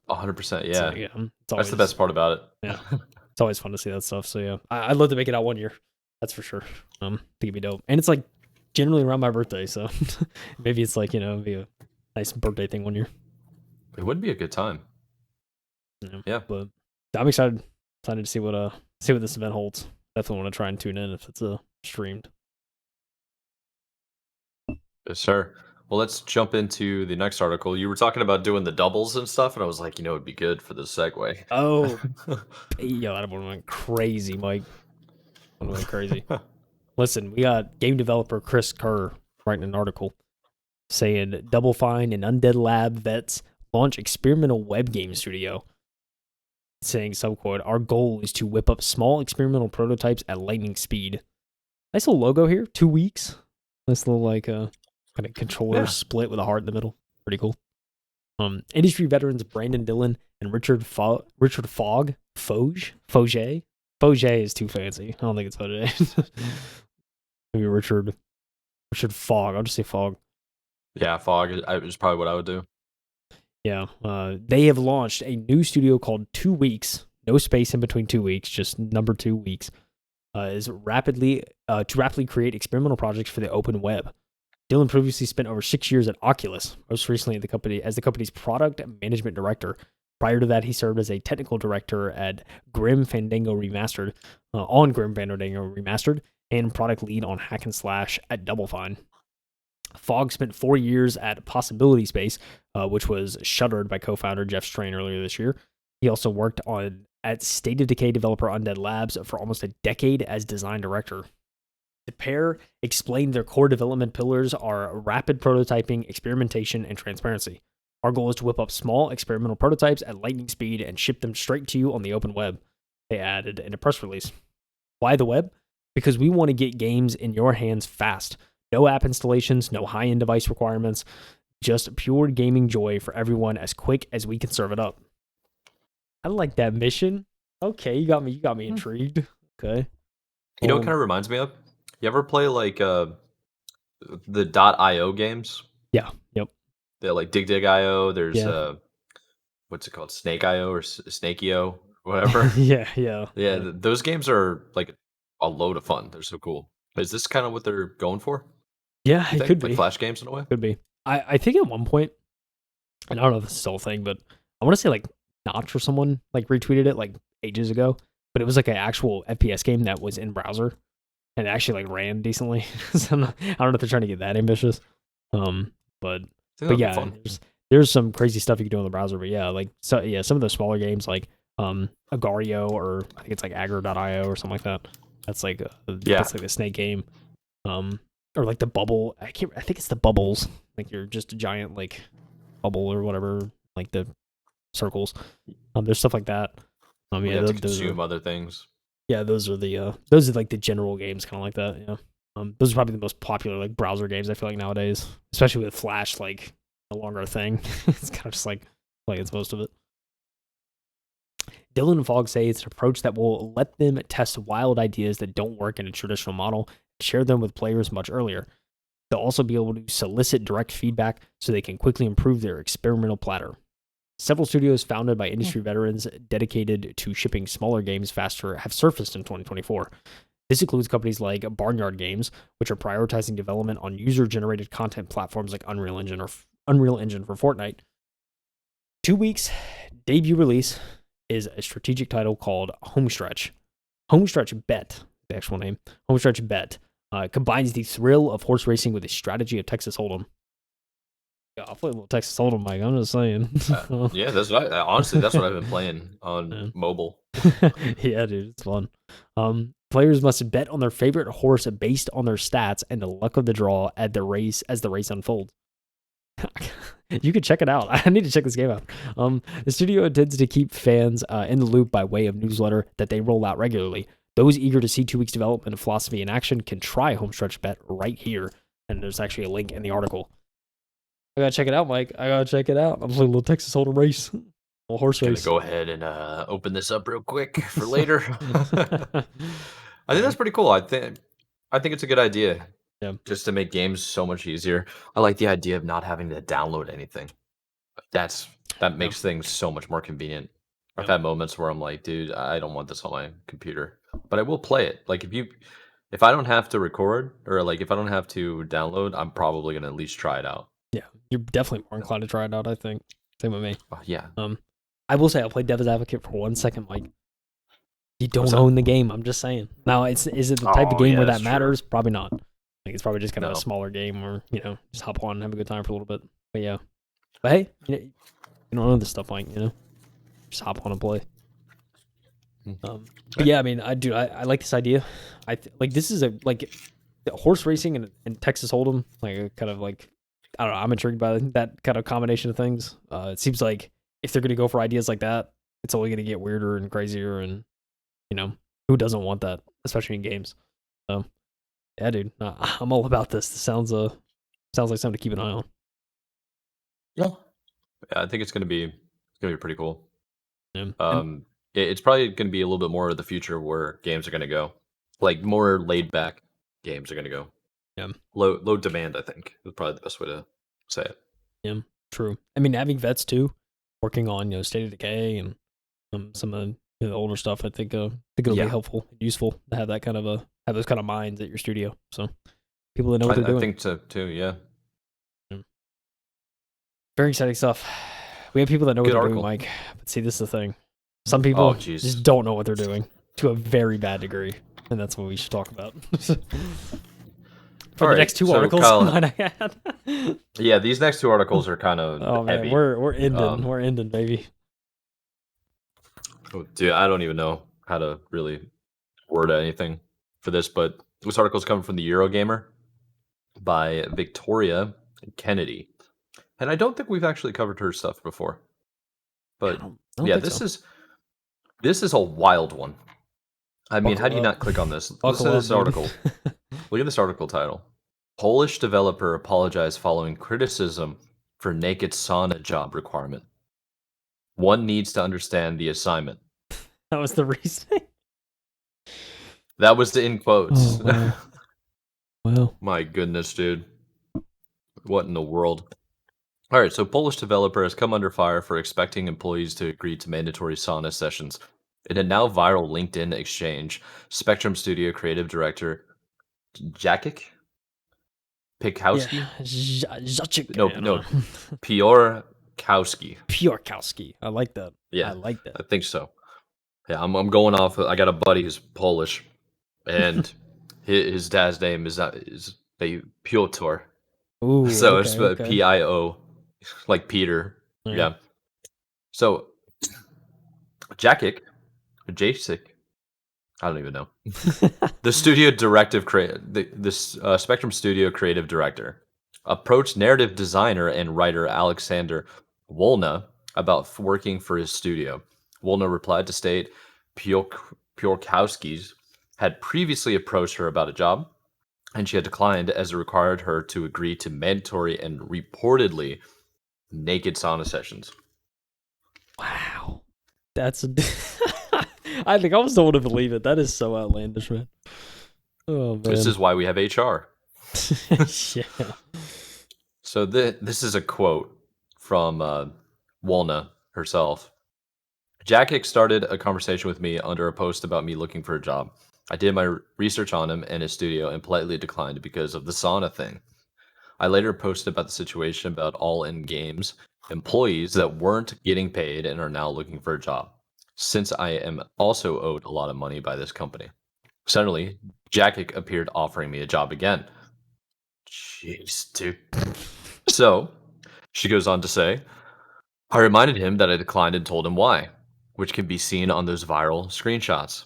100%. Yeah, that's the best part about it. Yeah, it's always fun to see that stuff. So yeah, I'd love to make it out one year. That's for sure. I think it'd be dope, and it's like generally around my birthday, so maybe it's like it'd be a nice birthday thing one year. It would be a good time. Yeah, but I'm excited to see what this event holds. Definitely want to try and tune in if it's streamed. Yes, sir. Well, let's jump into the next article. You were talking about doing the doubles and stuff, and I was like, it'd be good for the segue. Oh, yo, that one went crazy, Mike. That went crazy. Listen, we got game developer Chris Kerr writing an article saying Double Fine and Undead Lab vets launch experimental web game studio. Saying, subquote, our goal is to whip up small experimental prototypes at lightning speed. Nice little logo here. 2 weeks. Nice little kind of controller split with a heart in the middle. Pretty cool. Industry veterans Brandon Dillon and Richard Fogg. Fogé is too fancy. I don't think it's Fogé. Maybe Richard Fogg. I'll just say Fogg. Yeah, Fogg is probably what I would do. Yeah. They have launched a new studio called 2 Weeks. No space in between 2 weeks, just number 2 weeks. Is rapidly create experimental projects for the open web. Dillon previously spent over 6 years at Oculus, most recently at the company as the company's product management director. Prior to that, he served as a technical director at Grim Fandango Remastered, and product lead on Hack and Slash at Double Fine. Fogg spent 4 years at Possibility Space, which was shuttered by co-founder Jeff Strain earlier this year. He also worked at State of Decay developer Undead Labs for almost a decade as design director. The pair explained their core development pillars are rapid prototyping, experimentation, and transparency. Our goal is to whip up small experimental prototypes at lightning speed and ship them straight to you on the open web, they added in a press release. Why the web? Because we want to get games in your hands fast. No app installations, no high-end device requirements, just pure gaming joy for everyone as quick as we can serve it up. I like that mission. Okay, you got me intrigued. Okay. You know what kind of reminds me of? You ever play like the .io games? Yeah. Yep. They're like Dig.io. There's what's it called? Snake.io or Snake.io, whatever. Yeah. Those games are like a load of fun. They're so cool. Is this kind of what they're going for? Yeah, it could be. Like Flash games in a way? Could be. I think at one point, and I don't know if this is still a thing, but I want to say like Notch or someone like retweeted it like ages ago, but it was like an actual FPS game that was in browser. and it actually like ran decently. So I don't know if they're trying to get that ambitious. But yeah, there's some crazy stuff you can do on the browser. But yeah, like some of the smaller games like Agario, or I think it's like Aggro.io or something like that. That's like that's like the snake game. Or like the bubble. I think it's the bubbles. Like you're just a giant like bubble or whatever. Like the circles. There's stuff like that. You have to consume other things. Yeah, those are like the general games, kind of like that. Yeah. Those are probably the most popular like browser games I feel like nowadays, especially with Flash like no longer a thing. It's kind of just like it's most of it. Dylan and Fogg say it's an approach that will let them test wild ideas that don't work in a traditional model and share them with players much earlier. They'll also be able to solicit direct feedback so they can quickly improve their experimental platter. Several studios founded by industry veterans dedicated to shipping smaller games faster have surfaced in 2024. This includes companies like Barnyard Games, which are prioritizing development on user-generated content platforms like Unreal Engine for Fortnite. 2 weeks debut release is a strategic title called Homestretch. Homestretch Bet, the actual name. Homestretch Bet combines the thrill of horse racing with the strategy of Texas Hold'em. Yeah, I'll play a little Texas Hold'em, Mike. I'm just saying. Yeah, that's what honestly, that's what I've been playing on mobile. Yeah, dude, it's fun. Players must bet on their favorite horse based on their stats and the luck of the draw as the race unfolds. You can check it out. I need to check this game out. The studio intends to keep fans in the loop by way of newsletter that they roll out regularly. Those eager to see 2 weeks development of philosophy in action can try Homestretch Bet right here. And there's actually a link in the article. I gotta check it out, Mike. I gotta check it out. I'm playing a little Texas Hold'em race. A little horse race. Go ahead and open this up real quick for later. I think that's pretty cool. I think it's a good idea. Yeah. Just to make games so much easier. I like the idea of not having to download anything. That makes things so much more convenient. I've had moments where I'm like, dude, I don't want this on my computer, but I will play it. Like if I don't have to record or like if I don't have to download, I'm probably gonna at least try it out. Yeah, you're definitely more inclined to try it out, I think. Same with me. Yeah. I will say I'll play Devil's Advocate for 1 second, Mike. You don't own the game. I'm just saying. Now, is it the type of game where that matters? True. Probably not. Like it's probably just kind of a smaller game where just hop on and have a good time for a little bit. But yeah. But hey, you don't know this stuff, Mike. Just hop on and play. But yeah, I mean, I like this idea. Like this is like horse racing and Texas Hold'em. Like kind of like. I don't know. I'm intrigued by that kind of combination of things. It seems like if they're going to go for ideas like that, it's only going to get weirder and crazier. And, who doesn't want that, especially in games? So, yeah, dude, I'm all about this. This sounds like something to keep an eye on. Yeah, I think it's going to be pretty cool. Yeah. It's probably going to be a little bit more of the future where games are going to go. Like more laid back games are going to go. Yeah. Low demand, I think, is probably the best way to say it. Yeah, true. I mean, having vets too, working on State of Decay and some of the older stuff. I think it'll be helpful, and useful to have that kind of have those kind of minds at your studio. So people that know what they're doing. I think so too. Yeah. Very exciting stuff. We have people that know what they're doing, Mike. But see, this is the thing. Some people just don't know what they're doing to a very bad degree, and that's what we should talk about. For the next two articles, might I add? Yeah, these next two articles are kind of heavy. Man, we're ending. We're ending, baby. Dude, I don't even know how to really word anything for this, but this article's coming from the Eurogamer by Victoria Kennedy, and I don't think we've actually covered her stuff before. But this is a wild one. I mean, how do you not click on this? Listen to this article. Look at this article title. Polish developer apologized following criticism for naked sauna job requirement. One needs to understand the assignment. That was the reasoning? That was the in quotes. Oh, wow. Wow. My goodness, dude. What in the world? All right, so Polish developer has come under fire for expecting employees to agree to mandatory sauna sessions. In a now viral LinkedIn exchange, Spectrum Studio creative director Jakic Pikowski? Yeah. No. Piorkowski. Piorkowski. I like that. Yeah, I like that. I think so. Yeah, I'm going off. I got a buddy who's Polish, and his dad's name is Piotr. Ooh, So it's okay. Pio, like Peter. Yeah. Yeah. So Jakic, I don't even know. The studio directive Spectrum Studio creative director approached narrative designer and writer Alexander Wolna about working for his studio. Wolna replied to state Pyorkowski's had previously approached her about a job, and she had declined as it required her to agree to mandatory and reportedly naked sauna sessions. Wow. That's I think I was the one to believe it. That is so outlandish, man. Oh man. This is why we have HR. Yeah. So this is a quote from Wolna herself. Jakic started a conversation with me under a post about me looking for a job. I did my research on him and his studio and politely declined because of the sauna thing. I later posted about the situation about All In Games employees that weren't getting paid and are now looking for a job, since I am also owed a lot of money by this company. Suddenly, Jakic appeared offering me a job again. Jeez, dude. So, she goes on to say, I reminded him that I declined and told him why, which can be seen on those viral screenshots.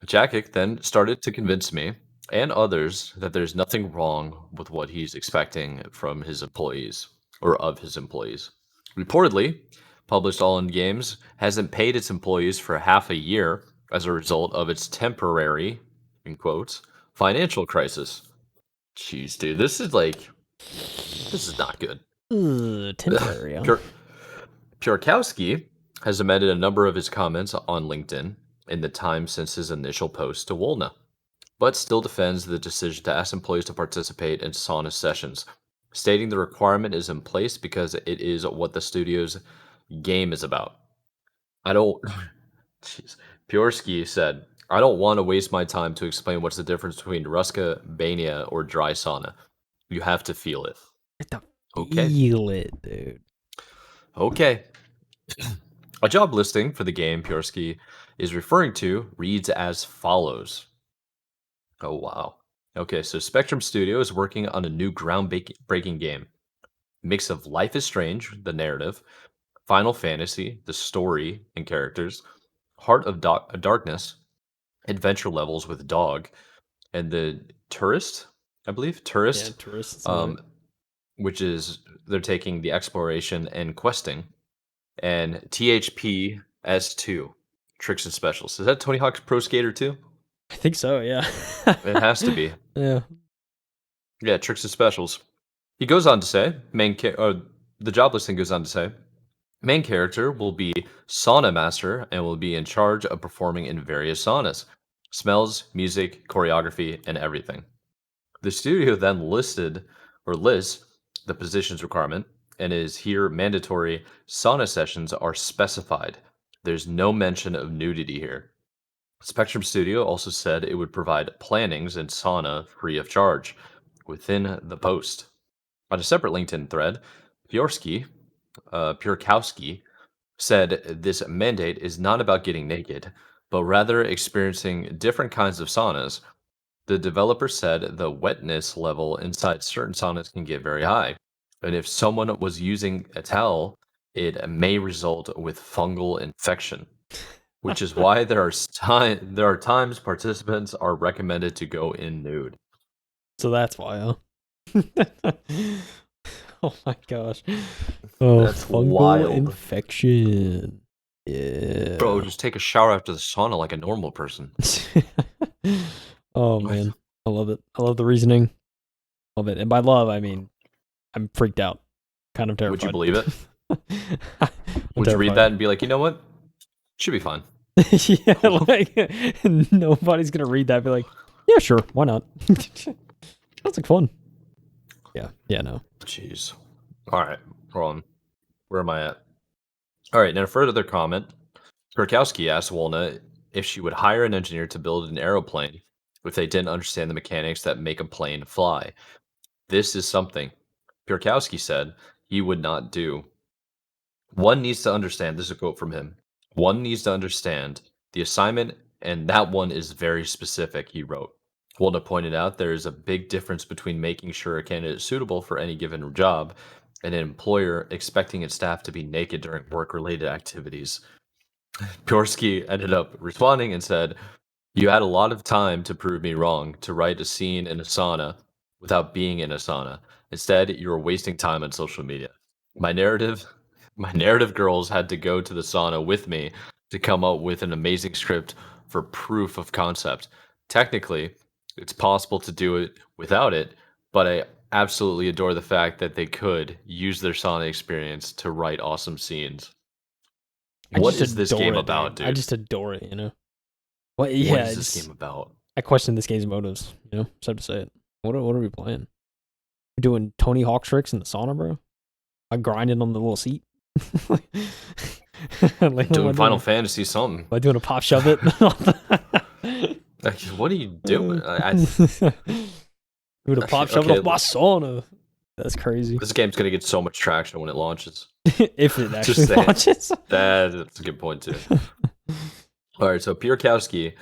Jakic then started to convince me and others that there's nothing wrong with what he's expecting from his employees or of his employees. Reportedly, Published All In Games hasn't paid its employees for half a year as a result of its temporary, in quotes, financial crisis. Jeez, dude, this is not good. Temporary. Huh? Pyorkowski has amended a number of his comments on LinkedIn in the time since his initial post to Wolna, but still defends the decision to ask employees to participate in sauna sessions, stating the requirement is in place because it is what the studio's game is about. I don't. Jeez. Pyorski said, I don't want to waste my time to explain what's the difference between Ruska, Bania, or dry sauna. You have to feel it. Okay. Feel it, dude. Okay. A job listing for the game Pyorski is referring to reads as follows. Oh, wow. Okay, so Spectrum Studio is working on a new groundbreaking game. Mix of Life is Strange, the narrative, Final Fantasy, the story and characters, Heart of Darkness, adventure levels with dog, and the Tourist, I believe, Yeah, tourists. which is they're taking the exploration and questing, and THP S2, Tricks and Specials. Is that Tony Hawk's Pro Skater 2? I think so. Yeah. It has to be. Yeah. Yeah, Tricks and Specials. He goes on to say, the job listing goes on to say, main character will be sauna master and will be in charge of performing in various saunas, smells, music, choreography, and everything. The studio then lists the position's requirement and is here mandatory sauna sessions are specified. There's no mention of nudity here. Spectrum Studio also said it would provide plannings and sauna free of charge within the post. On a separate LinkedIn thread, Pyorkowski said this mandate is not about getting naked, but rather experiencing different kinds of saunas. The developer said the wetness level inside certain saunas can get very high, and if someone was using a towel, it may result with fungal infection, which is why there are times participants are recommended to go in nude. So that's why, huh? Oh my gosh. Oh, That's fungal wild. infection. Yeah. Bro, just take a shower after the sauna like a normal person. Oh man. I love it. I love the reasoning. Love it. And by love, I mean I'm freaked out. Kind of terrified. Would you believe it? Would terrified. you read that and be like, you know what? Should be fine. Yeah, like nobody's gonna read that and be like, yeah, sure, why not? Sounds like fun. Yeah, no. Jeez. All right, hold on. Where am I at? All right, now further comment, Kurkowski asked Wolna if she would hire an engineer to build an aeroplane if they didn't understand the mechanics that make a plane fly. This is something Kurkowski said he would not do. One needs to understand, this is a quote from him. One needs to understand the assignment, and that one is very specific, he wrote. Walda pointed out there is a big difference between making sure a candidate is suitable for any given job and an employer expecting its staff to be naked during work-related activities. Piorsky ended up responding and said, "You had a lot of time to prove me wrong, to write a scene in a sauna without being in a sauna. Instead, you were wasting time on social media. My narrative, my narrative girls had to go to the sauna with me to come up with an amazing script for proof of concept. Technically, it's possible to do it without it, but I absolutely adore the fact that they could use their sauna experience to write awesome scenes." I What just is this adore game it, about, dude. I dude? just adore it, you know. Well, What yeah, is this game about? I question this game's motives, you know. Sad to say it. What are we playing? We're doing Tony Hawk tricks in the sauna, bro. I grinding on the little seat. Like, Doing Final Fantasy something. Am I doing a pop shove it? Like, what are you doing? Doing a pop shove it off my sauna. That's crazy. This game's gonna get so much traction when it launches. If it actually launches. That's a good point too. All right, so Pierkowski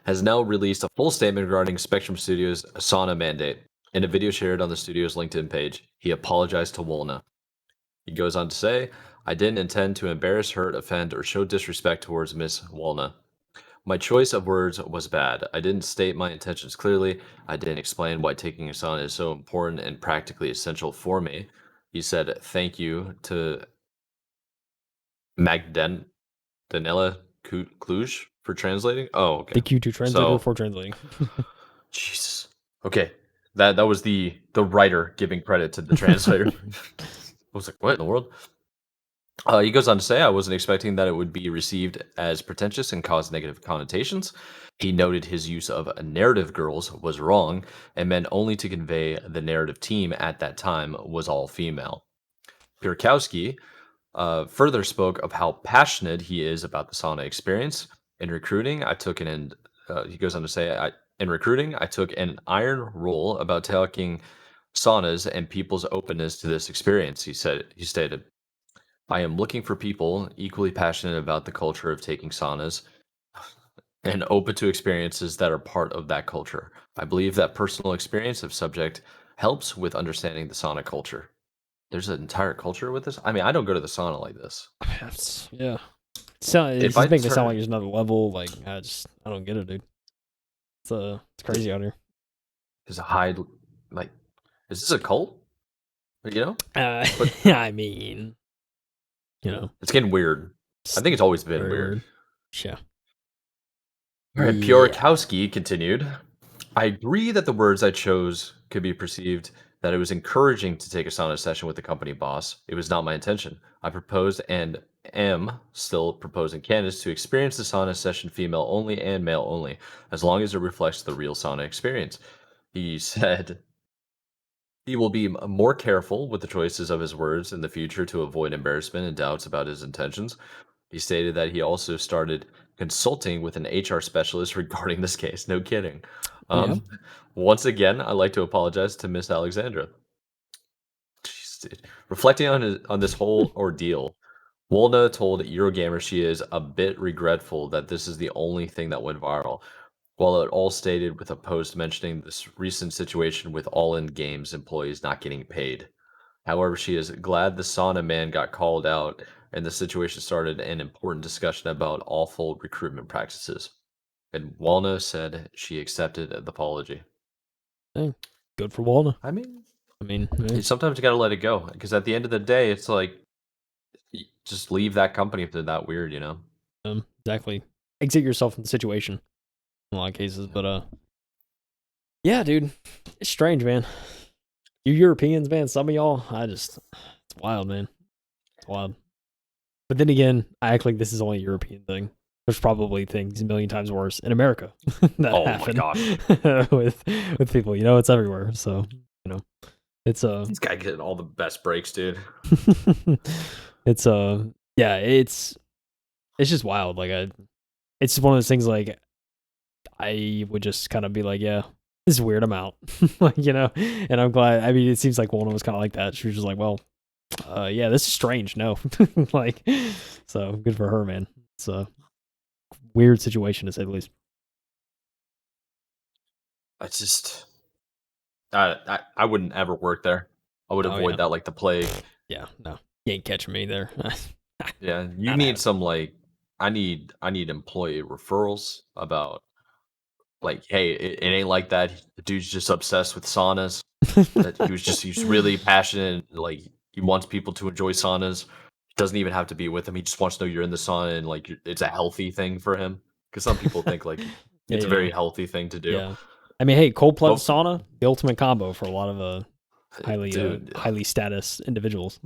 has now released a full statement regarding Spectrum Studios' sauna mandate. In a video shared on the studio's LinkedIn page, he apologized to Wolna. He goes on to say, "I didn't intend to embarrass, hurt, offend, or show disrespect towards Miss Wolna. My choice of words was bad. I didn't state my intentions clearly. I didn't explain why taking a sauna is so important and practically essential for me." He said thank you to Danila Cluj for translating. Oh, okay. Thank you to translator for translating. Jesus. Okay. That was the writer giving credit to the translator. I was like, what in the world? He goes on to say, "I wasn't expecting that it would be received as pretentious and cause negative connotations." He noted his use of narrative girls was wrong and meant only to convey the narrative team at that time was all female. Pierkowski further spoke of how passionate he is about the sauna experience. In recruiting, he goes on to say, in recruiting, I took an iron rule about talking saunas and people's openness to this experience. He stated, "I am looking for people equally passionate about the culture of taking saunas and open to experiences that are part of that culture. I believe that personal experience of subject helps with understanding the sauna culture." There's an entire culture with this? I mean, I don't go to the sauna like this. Yeah. So it's just making it sound like there's another level. Like, I don't get it, dude. It's crazy out here. There's a high, like, is this a cult? You know? I mean, you know. It's getting weird. I think it's always been weird. Yeah. All right, Piotrkowski continued, "I agree that the words I chose could be perceived that it was encouraging to take a sauna session with the company boss. It was not my intention. I proposed and am still proposing candidates to experience the sauna session female only and male only, as long as it reflects the real sauna experience." He said he will be more careful with the choices of his words in the future to avoid embarrassment and doubts about his intentions. He stated that he also started consulting with an HR specialist regarding this case. No kidding. Once again, I'd like to apologize to Miss Alexandra. Jeez, dude. Reflecting on this whole ordeal, Wolna told Eurogamer she is a bit regretful that this is the only thing that went viral. While it all stated with a post mentioning this recent situation with All In Games employees not getting paid. However, she is glad the sauna man got called out and the situation started an important discussion about awful recruitment practices. And Walna said she accepted the apology. Hey, good for Walna. I mean, yeah. Sometimes you gotta let it go because at the end of the day, it's like just leave that company if they're that weird, you know. Exactly. Exit yourself from the situation in a lot of cases, but yeah, dude, it's strange, man. You Europeans, man, some of y'all, it's wild, man. It's wild. But then again, I act like this is only a European thing. There's probably things a million times worse in America that happen with people. You know, it's everywhere. So, you know, it's this guy getting all the best breaks, dude. It's yeah, it's just wild. Like it's one of those things. Like I would just kind of be like, yeah, this is weird. I'm out. Like, you know, and I'm glad. I mean, it seems like Walna was kind of like that. She was just like, well, yeah, this is strange. No, like, so good for her, man. It's a weird situation to say the least. I just I wouldn't ever work there. I would avoid that like the plague. Yeah, no, you ain't catching me there. Yeah, you need some like I need employee referrals about like, hey, it ain't like that. The dude's just obsessed with saunas. That he's really passionate. Like he wants people to enjoy saunas. Doesn't even have to be with him. He just wants to know you're in the sauna and like it's a healthy thing for him. Because some people think like it's a very healthy thing to do. Yeah, I mean, hey, cold plunge sauna, the ultimate combo for a lot of highly status individuals.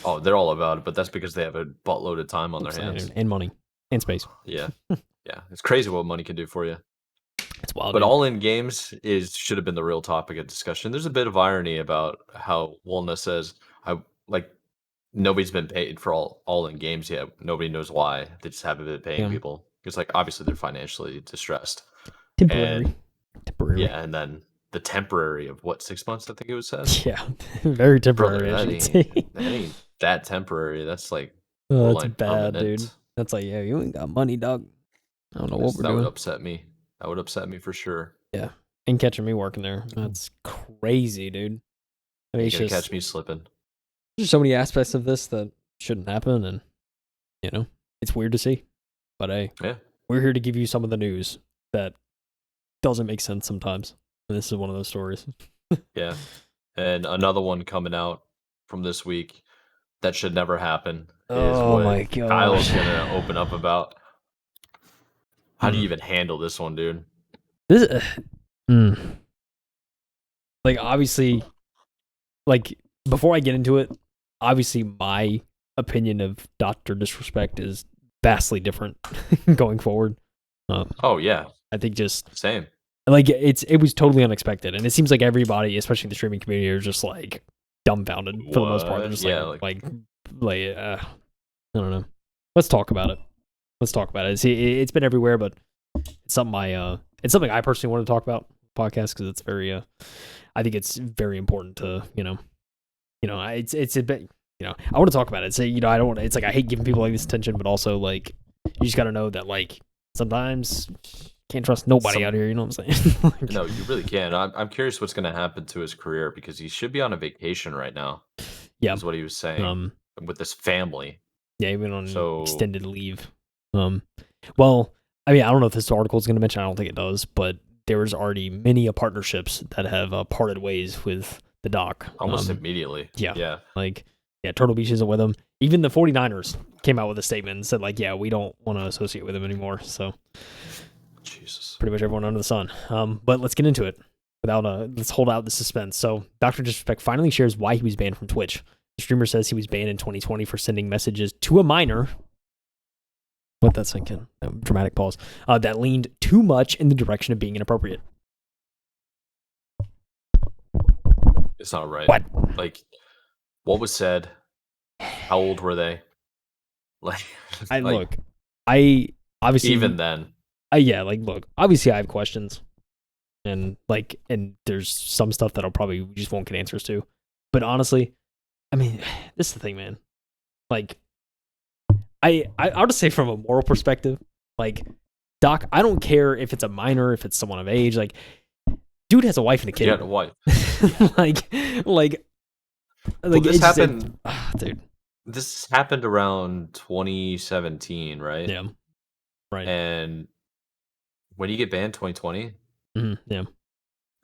Oh, they're all about it, but that's because they have a buttload of time on their hands and money and space. Yeah, yeah, it's crazy what money can do for you. It's wild. But all in games should have been the real topic of discussion. There's a bit of irony about how Walnut says nobody's been paid for all in games yet. Nobody knows why. They just haven't been paying people because like obviously they're financially distressed. Temporary. Yeah, and then the temporary of what 6 months I think it was said. Yeah, very temporary. Brother, that ain't that temporary. That's like that's bad, dude. That's like you ain't got money, dog. I don't know what we're doing. That would upset me. That would upset me for sure. Yeah, ain't catching me working there. That's crazy, dude. I mean, it's just catch me slipping. There's so many aspects of this that shouldn't happen, and it's weird to see. But hey, we're here to give you some of the news that doesn't make sense sometimes. And this is one of those stories. Yeah, and another one coming out from this week that should never happen. Oh my god, Kyle's gonna open up about. How do you even handle this one, dude? This, like obviously, like before I get into it, obviously my opinion of Dr. Disrespect is vastly different going forward. Oh yeah, I think just same. Like it was totally unexpected, and it seems like everybody, especially the streaming community, are just like dumbfounded for the most part. They're just like I don't know. Let's talk about it. It's been everywhere, but it's something I personally want to talk about podcast because it's very I think it's very important to it's a bit I want to talk about it. I don't want. It's like I hate giving people like this attention, but also like you just got to know that like sometimes. Can't trust nobody out here, you know what I'm saying? Like, no, you really can't. I'm curious what's going to happen to his career because he should be on a vacation right now. Yeah, is what he was saying with this family. Yeah, even on extended leave. Well, I mean, I don't know if this article is going to mention. I don't think it does, but there was already many partnerships that have parted ways with the doc almost immediately. Yeah. Turtle Beach isn't with him. Even the 49ers came out with a statement and said like, yeah, we don't want to associate with him anymore. So. Jesus. Pretty much everyone under the sun. But let's get into it. Let's hold out the suspense. So, Dr. Disrespect finally shares why he was banned from Twitch. The streamer says he was banned in 2020 for sending messages to a minor. Let that sink in. Dramatic pause. That leaned too much in the direction of being inappropriate. It's not right. What? Like, what was said? How old were they? Like, look. I obviously even then. Look, obviously I have questions and there's some stuff that I'll probably just won't get answers to. But honestly, I mean, this is the thing, man. Like, I'll just say from a moral perspective, like, Doc, I don't care if it's a minor, if it's someone of age, like, dude has a wife and a kid. He had a wife. Well, this happened, dude. This happened around 2017, right? Yeah. Right. And when you get banned 2020? Yeah.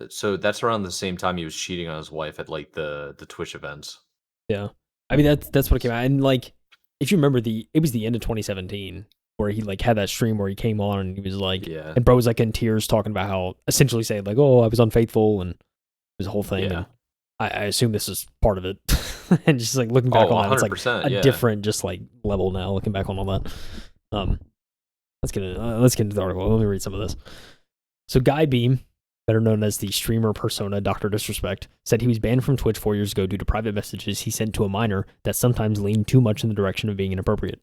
So that's around the same time he was cheating on his wife at like the Twitch events. Yeah. I mean that's what came out. And like if you remember it was the end of 2017 where he like had that stream where he came on and he was like and bro was like in tears talking about how essentially saying like, oh, I was unfaithful and it was a whole thing. Yeah. And I assume this is part of it. And just like looking back on that, it's like a different just like level now looking back on all that. Let's get into the article. Let me read some of this. So Guy Beam, better known as the streamer persona Dr. Disrespect, said he was banned from Twitch 4 years ago due to private messages he sent to a minor that sometimes leaned too much in the direction of being inappropriate.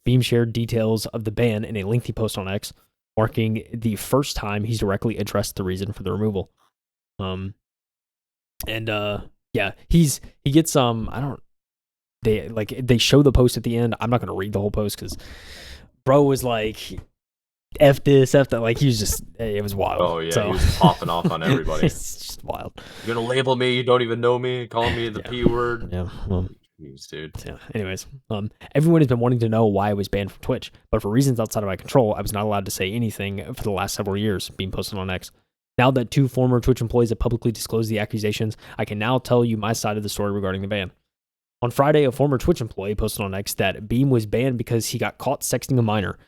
Beam shared details of the ban in a lengthy post on X, marking the first time he's directly addressed the reason for the removal. He gets they show the post at the end. I'm not going to read the whole post because bro was like F this, F that. Like, he was just, it was wild. Oh, yeah, so, he was popping off on everybody. It's just wild. You're going to label me, you don't even know me, call me the P word. Yeah. Jeez, dude. Yeah. Anyways, everyone has been wanting to know why I was banned from Twitch, but for reasons outside of my control, I was not allowed to say anything for the last several years, being posted on X. Now that 2 former Twitch employees have publicly disclosed the accusations, I can now tell you my side of the story regarding the ban. On Friday, a former Twitch employee posted on X that Beam was banned because he got caught sexting a minor.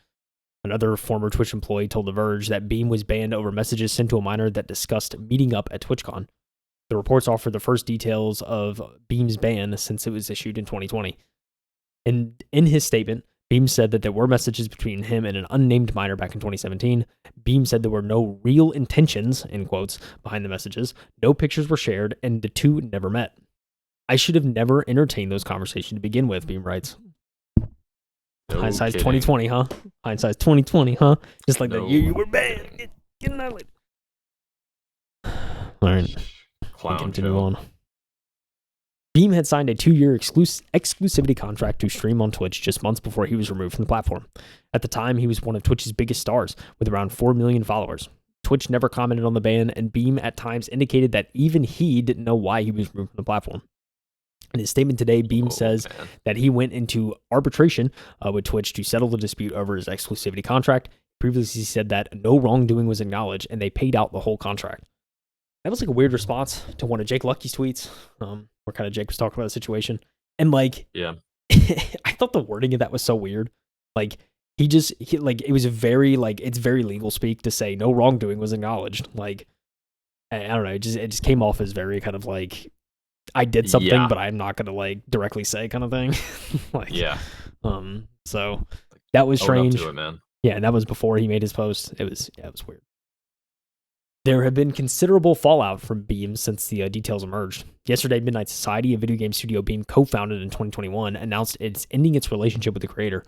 Another former Twitch employee told The Verge that Beam was banned over messages sent to a minor that discussed meeting up at TwitchCon. The reports offer the first details of Beam's ban since it was issued in 2020. And in his statement, Beam said that there were messages between him and an unnamed minor back in 2017. Beam said there were no real intentions, in quotes, behind the messages. No pictures were shared, and the two never met. I should have never entertained those conversations to begin with, Beam writes. No Hindsight's kidding. 2020, huh? Hindsight's 2020, huh? Just like No the year you were banned. Get annihilated. All right. Clown Continue show. on. Beam had signed a 2-year exclusivity contract to stream on Twitch just months before he was removed from the platform. At the time, he was one of Twitch's biggest stars, with around 4 million followers. Twitch never commented on the ban, and Beam at times indicated that even he didn't know why he was removed from the platform. In his statement today, Beam says that he went into arbitration with Twitch to settle the dispute over his exclusivity contract. Previously, he said that no wrongdoing was acknowledged, and they paid out the whole contract. That was like a weird response to one of Jake Lucky's tweets, where kind of Jake was talking about the situation. And like, yeah, I thought the wording of that was so weird. Like, it was very, like, it's very legal speak to say no wrongdoing was acknowledged. Like, I don't know, it just came off as very kind of like, I did something, but I'm not gonna like directly say kind of thing. Like, yeah. So that was strange. Own up to it, man. Yeah, and that was before he made his post. It was weird. There have been considerable fallout from Beam since the details emerged. Yesterday, Midnight Society, a video game studio Beam co-founded in 2021, announced it's ending its relationship with the creator.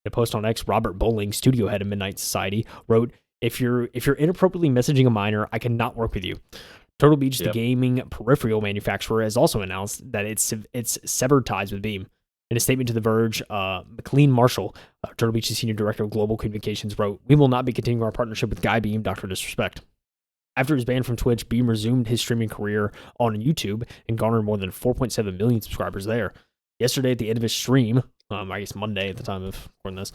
In a post on X, Robert Bowling, studio head of Midnight Society, wrote, "If you're inappropriately messaging a minor, I cannot work with you." Turtle Beach, the gaming peripheral manufacturer, has also announced that it's severed ties with Beam. In a statement to The Verge, McLean Marshall, Turtle Beach's senior director of global communications, wrote, "We will not be continuing our partnership with Guy Beam, Dr. Disrespect." After his ban from Twitch, Beam resumed his streaming career on YouTube and garnered more than 4.7 million subscribers there. Yesterday, at the end of his stream, I guess Monday at the time of recording this,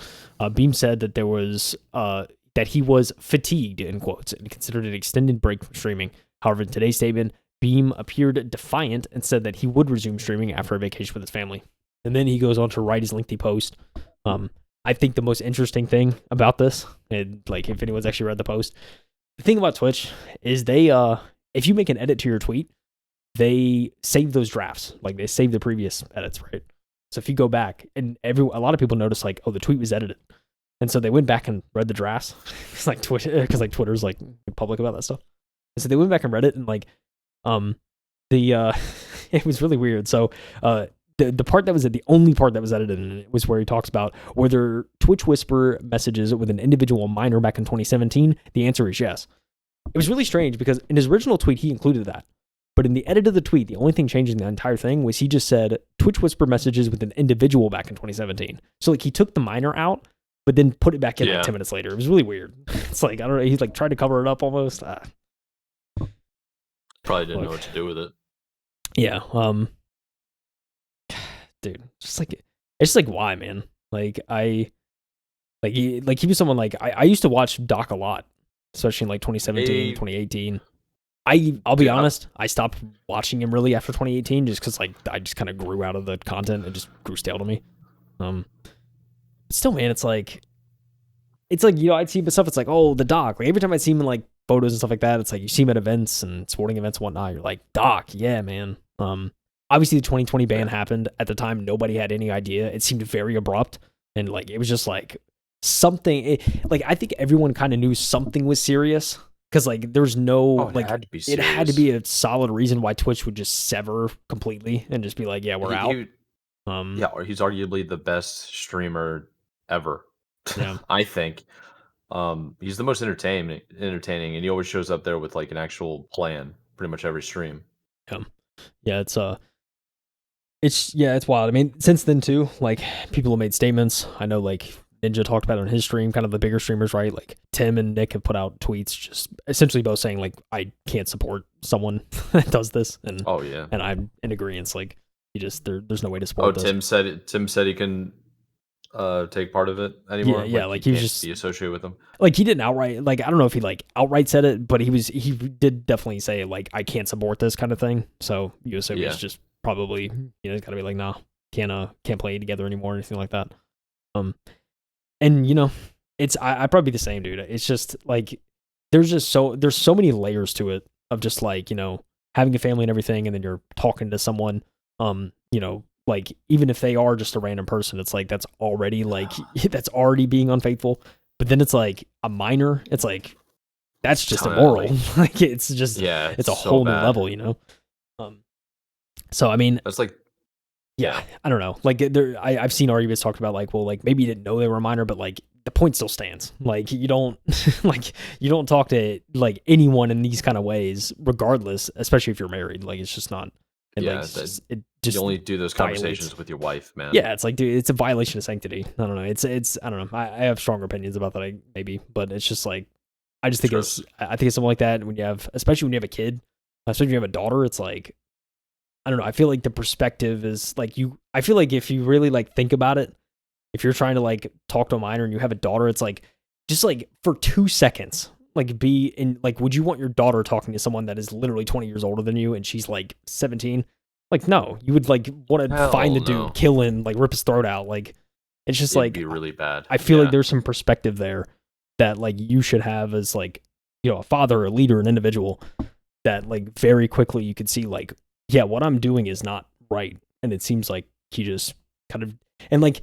Beam said that there was that he was fatigued, in quotes, and considered an extended break from streaming. However, in today's statement, Beam appeared defiant and said that he would resume streaming after a vacation with his family. And then he goes on to write his lengthy post. I think the most interesting thing about this, and like if anyone's actually read the post, the thing about Twitch is they, if you make an edit to your tweet, they save those drafts. Like they save the previous edits, right? So if you go back, and a lot of people notice like, oh, the tweet was edited, and so they went back and read the drafts. It's like Twitter's like public about that stuff. And so they went back and read it, and like, it was really weird. So the part that was the only part that was edited in it was where he talks about whether Twitch Whisper messages with an individual minor back in 2017. The answer is yes. It was really strange because in his original tweet, he included that. But in the edit of the tweet, the only thing changing the entire thing was he just said Twitch Whisper messages with an individual back in 2017. So like he took the minor out, but then put it back in like 10 minutes later. It was really weird. It's like, I don't know. He's like tried to cover it up almost. Probably didn't know what to do with it. Yeah. Dude, it's just like why, man? Like he was someone like I used to watch Doc a lot, especially in like 2017, 2018. I'll be honest, I stopped watching him really after 2018 just because like I just kind of grew out of the content and just grew stale to me. Still, man, it's like I'd see him stuff. It's like, oh, the Doc. Like every time I'd see him in like photos and stuff like that, it's like you see him at events and sporting events and whatnot. You're like, Doc, yeah, man. Obviously, the 2020 ban happened. At the time, nobody had any idea. It seemed very abrupt. And, like, it was just, like, something. I think everyone kind of knew something was serious. Because, like, there was no, it had to be a solid reason why Twitch would just sever completely and just be like, yeah, we're out. Or he's arguably the best streamer ever. Yeah. I think. He's the most entertaining, and he always shows up there with, like, an actual plan pretty much every stream. Yeah, it's wild. I mean, since then too, like people have made statements. I know like Ninja talked about it on his stream, kind of the bigger streamers, right? Like Tim and Nick have put out tweets just essentially both saying like, I can't support someone that does this, and and I'm in agreement. Like, there's no way to support this. Tim said he can take part of it anymore. Yeah, like he was just be associated with them. Like he didn't outright, like I don't know if he like outright said it, but he did definitely say like, I can't support this kind of thing. So you assume he's just probably, he's gotta be like, nah, can't play together anymore or anything like that. And it's I'd probably be the same, dude. It's just like there's so many layers to it of just like, having a family and everything, and then you're talking to someone, like even if they are just a random person, it's like that's already being unfaithful. But then it's like a minor, it's like that's just immoral. Like it's just it's a whole new level, So I mean, that's like I don't know. Like I've seen arguments talked about like, well, like maybe you didn't know they were a minor, but like the point still stands. Like you don't you don't talk to like anyone in these kind of ways, regardless, especially if you're married. Like it's just not. And you only do those conversations with your wife, man. Yeah, it's like, dude, it's a violation of sanctity. I don't know. It's I don't know. I have stronger opinions about that, maybe, but it's just like I think it's something like that. When you have, especially when you have a kid, especially when you have a daughter, it's like I don't know. I feel like the perspective is like I feel like if you really like think about it, if you're trying to like talk to a minor and you have a daughter, it's like just like for 2 seconds, like be in like, would you want your daughter talking to someone that is literally 20 years older than you and she's like 17? Like, no, you would like want to find the dude, kill him, like rip his throat out. Like, it's just It'd be really bad. I feel like there's some perspective there that like you should have as like, a father, a leader, an individual that like very quickly you could see like, yeah, what I'm doing is not right. And it seems like he just kind of, and like,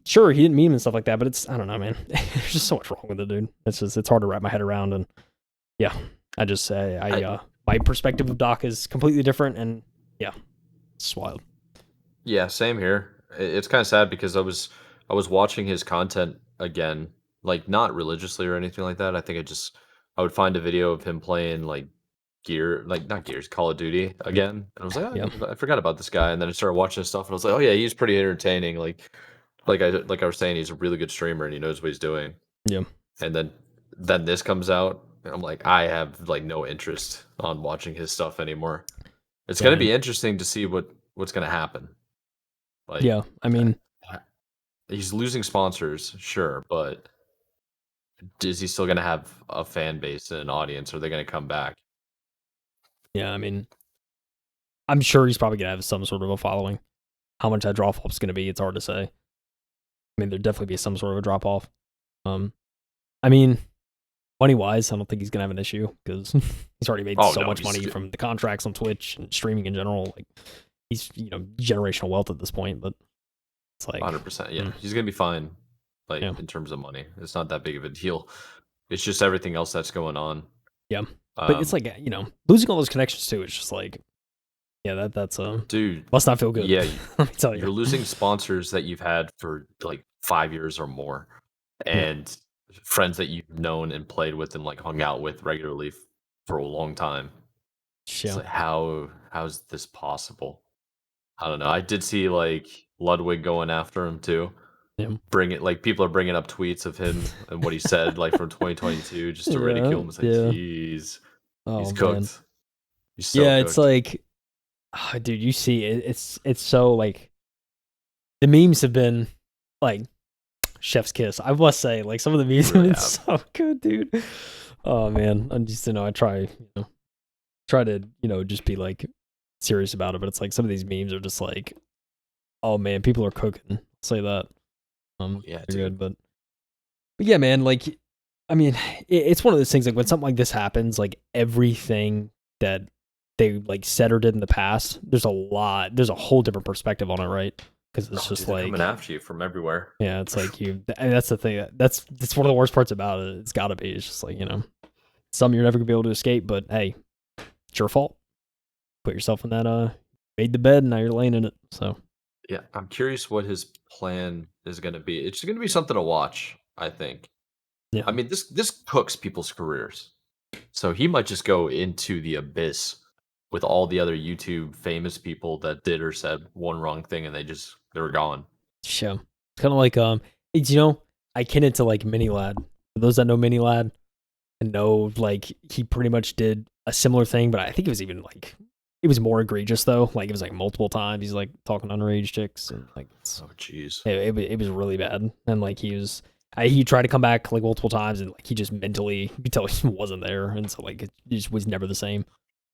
sure, he didn't mean him and stuff like that, but it's, I don't know, man. There's just so much wrong with the dude. It's hard to wrap my head around. And yeah, I just say, my perspective of Doc is completely different. And yeah, it's wild. Yeah, same here. It's kind of sad because I was watching his content again, like not religiously or anything like that. I think I would find a video of him playing like not Gears, Call of Duty again, and I was like, I forgot about this guy, and then I started watching his stuff, and I was like, oh yeah, he's pretty entertaining. Like I was saying, he's a really good streamer, and he knows what he's doing. Yeah. And then this comes out, and I'm like, I have like no interest on watching his stuff anymore. It's gonna be interesting to see what's gonna happen. Like, yeah, I mean, he's losing sponsors, sure, but is he still gonna have a fan base and an audience? Are they gonna come back? Yeah, I mean, I'm sure he's probably going to have some sort of a following. How much that drop off is going to be, it's hard to say. I mean, there'd definitely be some sort of a drop off. I mean, money wise, I don't think he's going to have an issue because he's already made so much money from the contracts on Twitch and streaming in general. Like, he's, generational wealth at this point, but it's like 100%. Yeah, he's going to be fine. Like, in terms of money, it's not that big of a deal. It's just everything else that's going on. Yeah. But it's like, losing all those connections too, it's just like, yeah, that's dude, must not feel good. Yeah, let me tell you. You're losing sponsors that you've had for like 5 years or more, and friends that you've known and played with and like hung out with regularly for a long time. Yeah. It's like, how's this possible? I don't know. I did see like Ludwig going after him too. Yeah. People are bringing up tweets of him and what he said like from 2022 just to ridicule him. It's like, geez, he's cooked. He's so cooked. It's like, dude, you see it, it's so like the memes have been like chef's kiss. I must say, like some of the memes have been so good, dude. Oh man, I'm just I try to just be like serious about it, but it's like some of these memes are just like, oh man, people are cooking. I'll say that. Yeah, good, but yeah, man, like I mean, it's one of those things like when something like this happens, like everything that they like said or did in the past, there's a whole different perspective on it, right? Because it's just like coming after you from everywhere. Yeah, it's like and that's the thing. That's one of the worst parts about it. It's got to be. It's just like something you're never gonna be able to escape. But hey, it's your fault. Put yourself in that. Made the bed, and now you're laying in it. So yeah, I'm curious what his plan is gonna be. It's gonna be something to watch, I think. Yeah, I mean this cooks people's careers, so he might just go into the abyss with all the other YouTube famous people that did or said one wrong thing and they were gone. Sure. It's kind of like akin it to like Mini Lad. For those that know Mini Lad and know, like, he pretty much did a similar thing, but I think it was even like it was more egregious though. Like it was like multiple times he's like talking underage chicks and like Oh jeez. it was really bad. And like he tried to come back like multiple times and like he just mentally you could tell he wasn't there, and so like it just was never the same.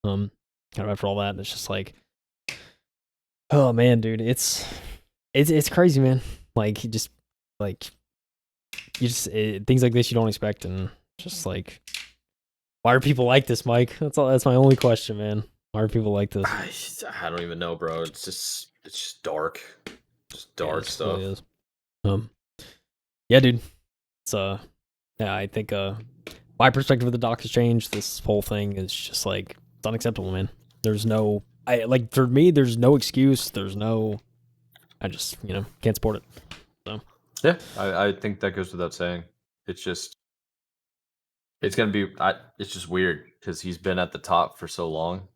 Kind of after all that, and it's just like, oh man, dude, it's crazy, man. Like you just things like this you don't expect, and just like, why are people like this, Mike? That's my only question, man. Why are people like this? I don't even know, bro. It's just dark, just dark stuff. Really is. Yeah, dude. It's yeah, I think my perspective of the doc has changed. This whole thing is just like, it's unacceptable, man. There's no, for me, there's no excuse. I just, can't support it. So yeah, I think that goes without saying. It's just, it's gonna be, it's just weird because he's been at the top for so long.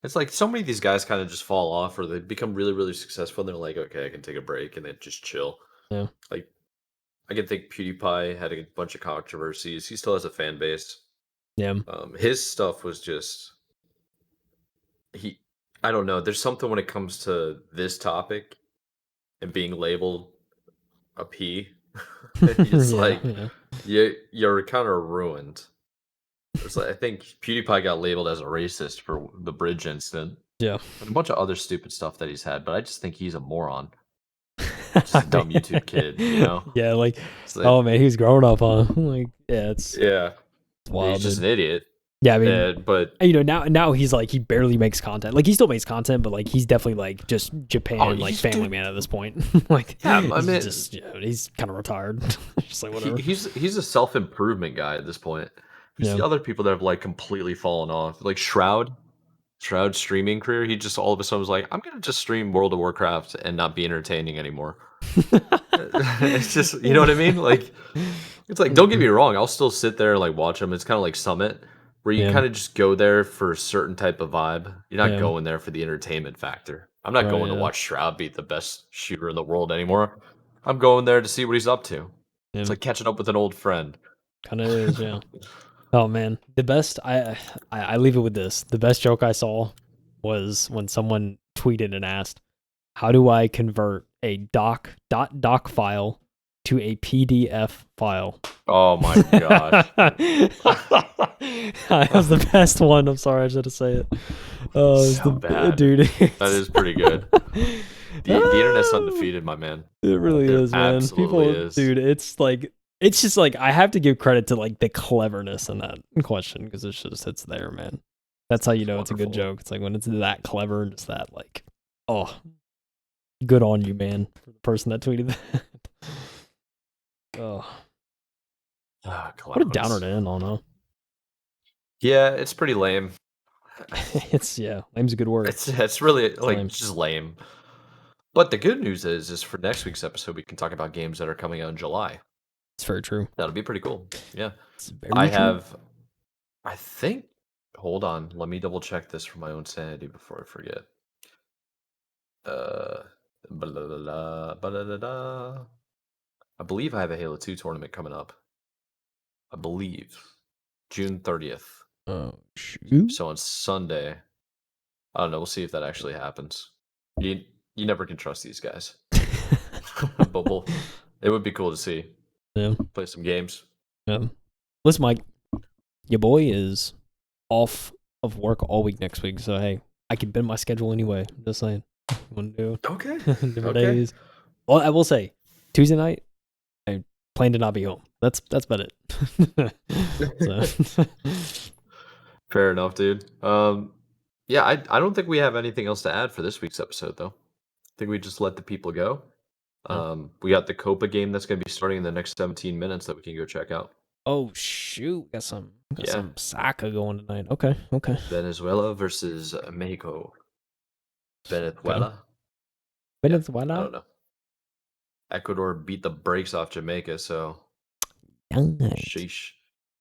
It's like so many of these guys kind of just fall off, or they become really, really successful, and they're like, okay, I can take a break, and then just chill. yeah, Like, I can think PewDiePie had a bunch of controversies. He still has a fan base. yeah, His stuff was just I don't know. There's something when it comes to this topic and being labeled a P. It's like you're kind of ruined. It's like, I think PewDiePie got labeled as a racist for the bridge incident. yeah. And a bunch of other stupid stuff that he's had, but I just think he's a moron. Just a dumb YouTube kid, Yeah, like, oh man, he's growing up, huh? Like, yeah, it's wild. He's just an idiot. Yeah, I mean, but now he's like, he barely makes content. Like, he still makes content, but like, he's definitely like just Japan like family man at this point. Like, yeah, I mean, he's kind of retired. Just like whatever. He's a self improvement guy at this point. You see other people that have like completely fallen off, like Shroud's streaming career. He just all of a sudden was like, I'm gonna just stream World of Warcraft and not be entertaining anymore. It's just, you know what I mean? Like, it's like, don't get me wrong, I'll still sit there and like watch them. It's kind of like Summit, where you kind of just go there for a certain type of vibe. You're not going there for the entertainment factor. I'm not going to watch Shroud beat the best shooter in the world anymore. I'm going there to see what he's up to. It's like catching up with an old friend. Kind of is, yeah. Oh man, the best. I leave it with this. The best joke I saw was when someone tweeted and asked, "How do I convert a doc file to a PDF file?" Oh my god, that was the best one. I'm sorry, I should have say it. Oh, so bad, dude. That is pretty good. The internet's undefeated, my man. It really is, man. Absolutely is. Dude. It's just like, I have to give credit to like the cleverness in that question, because it's there, man. That's how you know it's a good joke. It's like when it's that clever and just that like, oh, good on you, man, for the person that tweeted that. Oh, what a downer to end on, huh? Yeah, it's pretty lame. Lame's a good word. It's really like lame. Just lame. But the good news is for next week's episode, we can talk about games that are coming out in July. It's very true. That'll be pretty cool. Yeah. I think, hold on. Let me double check this for my own sanity before I forget. I believe I have a Halo 2 tournament coming up. I believe June 30th. Oh, shoot. So on Sunday, I don't know. We'll see if that actually happens. You never can trust these guys. But it would be cool to see. Yeah. Play some games. Yeah. Listen, Mike, your boy is off of work all week next week, so hey, I can bend my schedule anyway. Just saying. Want to do okay. Different days. Well, I will say, Tuesday night, I plan to not be home. That's about it. Fair enough, dude. Yeah, I don't think we have anything else to add for this week's episode, though. I think we just let the people go. We got the Copa game that's going to be starting in the next 17 minutes that we can go check out. Oh shoot! Got some soccer going tonight. Okay. Venezuela versus Mexico. Venezuela. I don't know. Ecuador beat the brakes off Jamaica, so sheesh.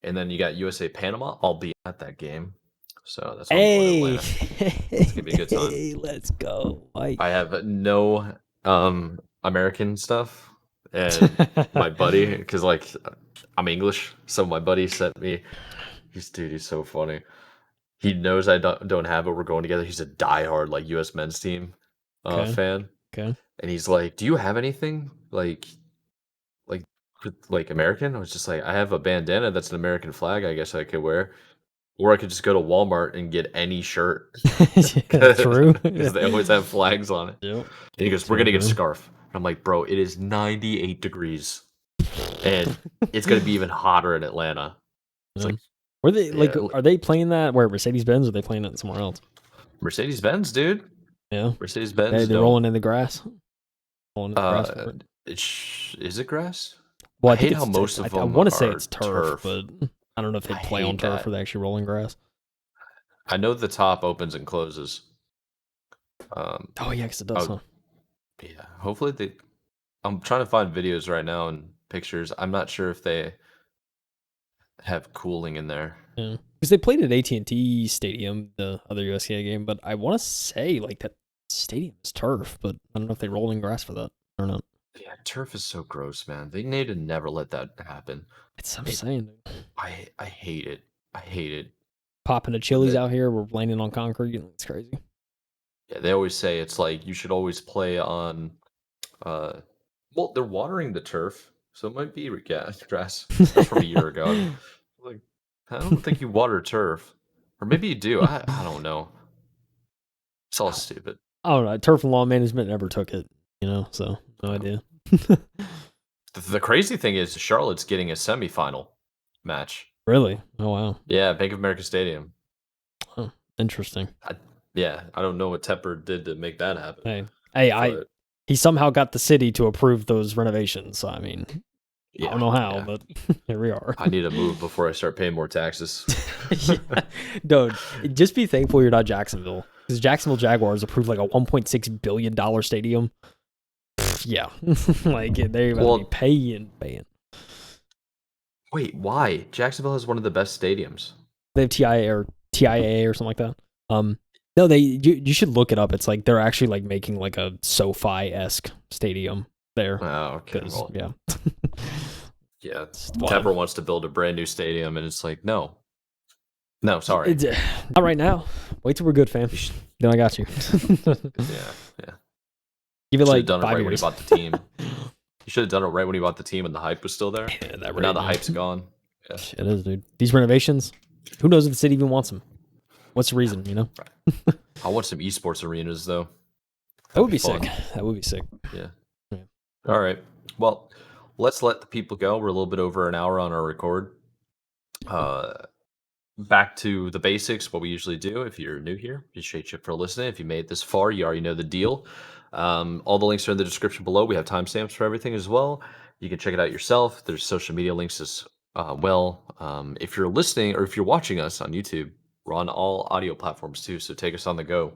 And then you got USA Panama. I'll be at that game, so that's why I'm going to Atlanta. It's gonna be a good time. Let's go, Mike. I have no American stuff. And my buddy, because like I'm English, so my buddy sent me. He's so funny. He knows I don't have it. We're going together. He's a diehard like U.S. men's team Okay. fan, Okay. and he's like, "Do you have anything like like American?" I was just like, "I have a bandana that's an American flag. I guess I could wear, or I could just go to Walmart and get any shirt Yeah, true. because they always have flags on it." Yep. And he goes, "We're gonna get a scarf." And I'm like, "Bro, it is 98 degrees, and it's gonna be even hotter in Atlanta." It's like, were they yeah, are they playing that where Mercedes-Benz, or are they playing it somewhere else? Mercedes-Benz, dude. Yeah. Mercedes-Benz. They're rolling in the grass. Rolling in the grass for it. Is it grass? Well, I hate how most of them I want to say are it's turf, but I don't know if they play on turf or they actually roll in grass. I know the top opens and closes. Oh yeah, because it does. Huh? Yeah. Hopefully they. I'm trying to find videos right now and pictures. I'm not sure if they have cooling in there. Yeah, because they played at AT&T Stadium, the other USCA game, but I want to say like that stadium is turf, but I don't know if they roll in grass for that or not. Yeah, turf is so gross, man. They need to never let that happen. It's what I'm saying, dude. I hate it. I hate it. Popping a Chili's out here, we're landing on concrete. It's crazy. Yeah, they always say it's like you should always play on. Well, they're watering the turf, so it might be grass. That's from a year ago. Like, I don't think you water turf, or maybe you do. I don't know. It's all stupid. I don't know. Turf and lawn management never took it, so no idea. The crazy thing is Charlotte's getting a semifinal match. Really? Oh, wow. Yeah, Bank of America Stadium. Oh, interesting. I don't know what Tepper did to make that happen. He somehow got the city to approve those renovations. So, I mean, I don't know how, but here we are. I need to move before I start paying more taxes. Dude, just be thankful you're not Jacksonville. Because Jacksonville Jaguars approved like a $1.6 billion stadium. Yeah. Like, they're about to be paying. Wait, why? Jacksonville has one of the best stadiums. They have TIAA or something like that. No, you should look it up. It's like they're actually like making like a SoFi-esque stadium there. Oh, okay. Well, yeah. Yeah. Tepper wants to build a brand new stadium, and it's like, no, sorry. Not right now. Wait till we're good, fam. Then I got you. Yeah. Give it like done 5 it right years. when he bought the team. You should have done it right when he bought the team and the hype was still there. Yeah, but now the hype's gone. Yeah. It is, dude. These renovations, who knows if the city even wants them? What's the reason, Right. I want some esports arenas, though. That would be sick. That would be sick. Yeah. All right. Well, let's let the people go. We're a little bit over an hour on our record. Back to the basics, what we usually do. If you're new here, appreciate you for listening. If you made it this far, you already know the deal. All the links are in the description below. We have timestamps for everything as well. You can check it out yourself. There's social media links as well. If you're listening or if you're watching us on YouTube, we're on all audio platforms too. So take us on the go.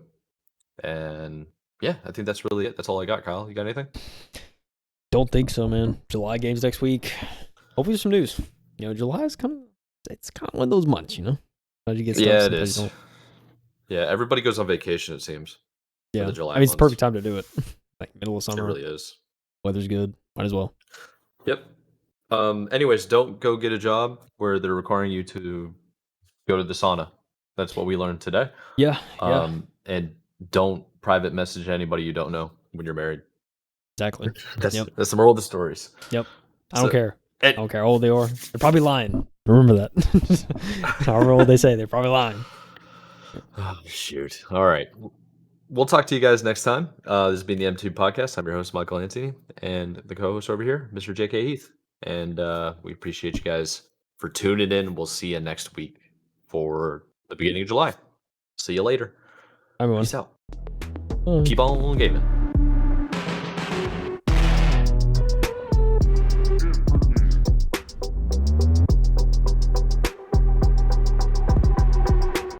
And yeah, I think that's really it. That's all I got, Kyle. You got anything? Don't think so, man. July games next week. Hopefully there's some news. July is it's kind of one of those months, You get stuff, yeah, it is. Yeah, everybody goes on vacation, it seems. Yeah, the July it's the perfect time to do it. Like middle of summer. It really is. Weather's good. Might as well. Yep. Anyways, don't go get a job where they're requiring you to go to the sauna. That's what we learned today. Yeah. And don't private message anybody you don't know when you're married. Exactly. That's the moral of the stories. Yep. I don't care. I don't care how old they are. They're probably lying. Remember that. However old they say, they're probably lying. Oh, shoot. All right. We'll talk to you guys next time. This has been the M2 Podcast. I'm your host, Michael Antony, and the co-host over here, Mr. J.K. Heath. And we appreciate you guys for tuning in. We'll see you next week for the beginning of July. See you later. Everyone. Peace out. Keep on gaming.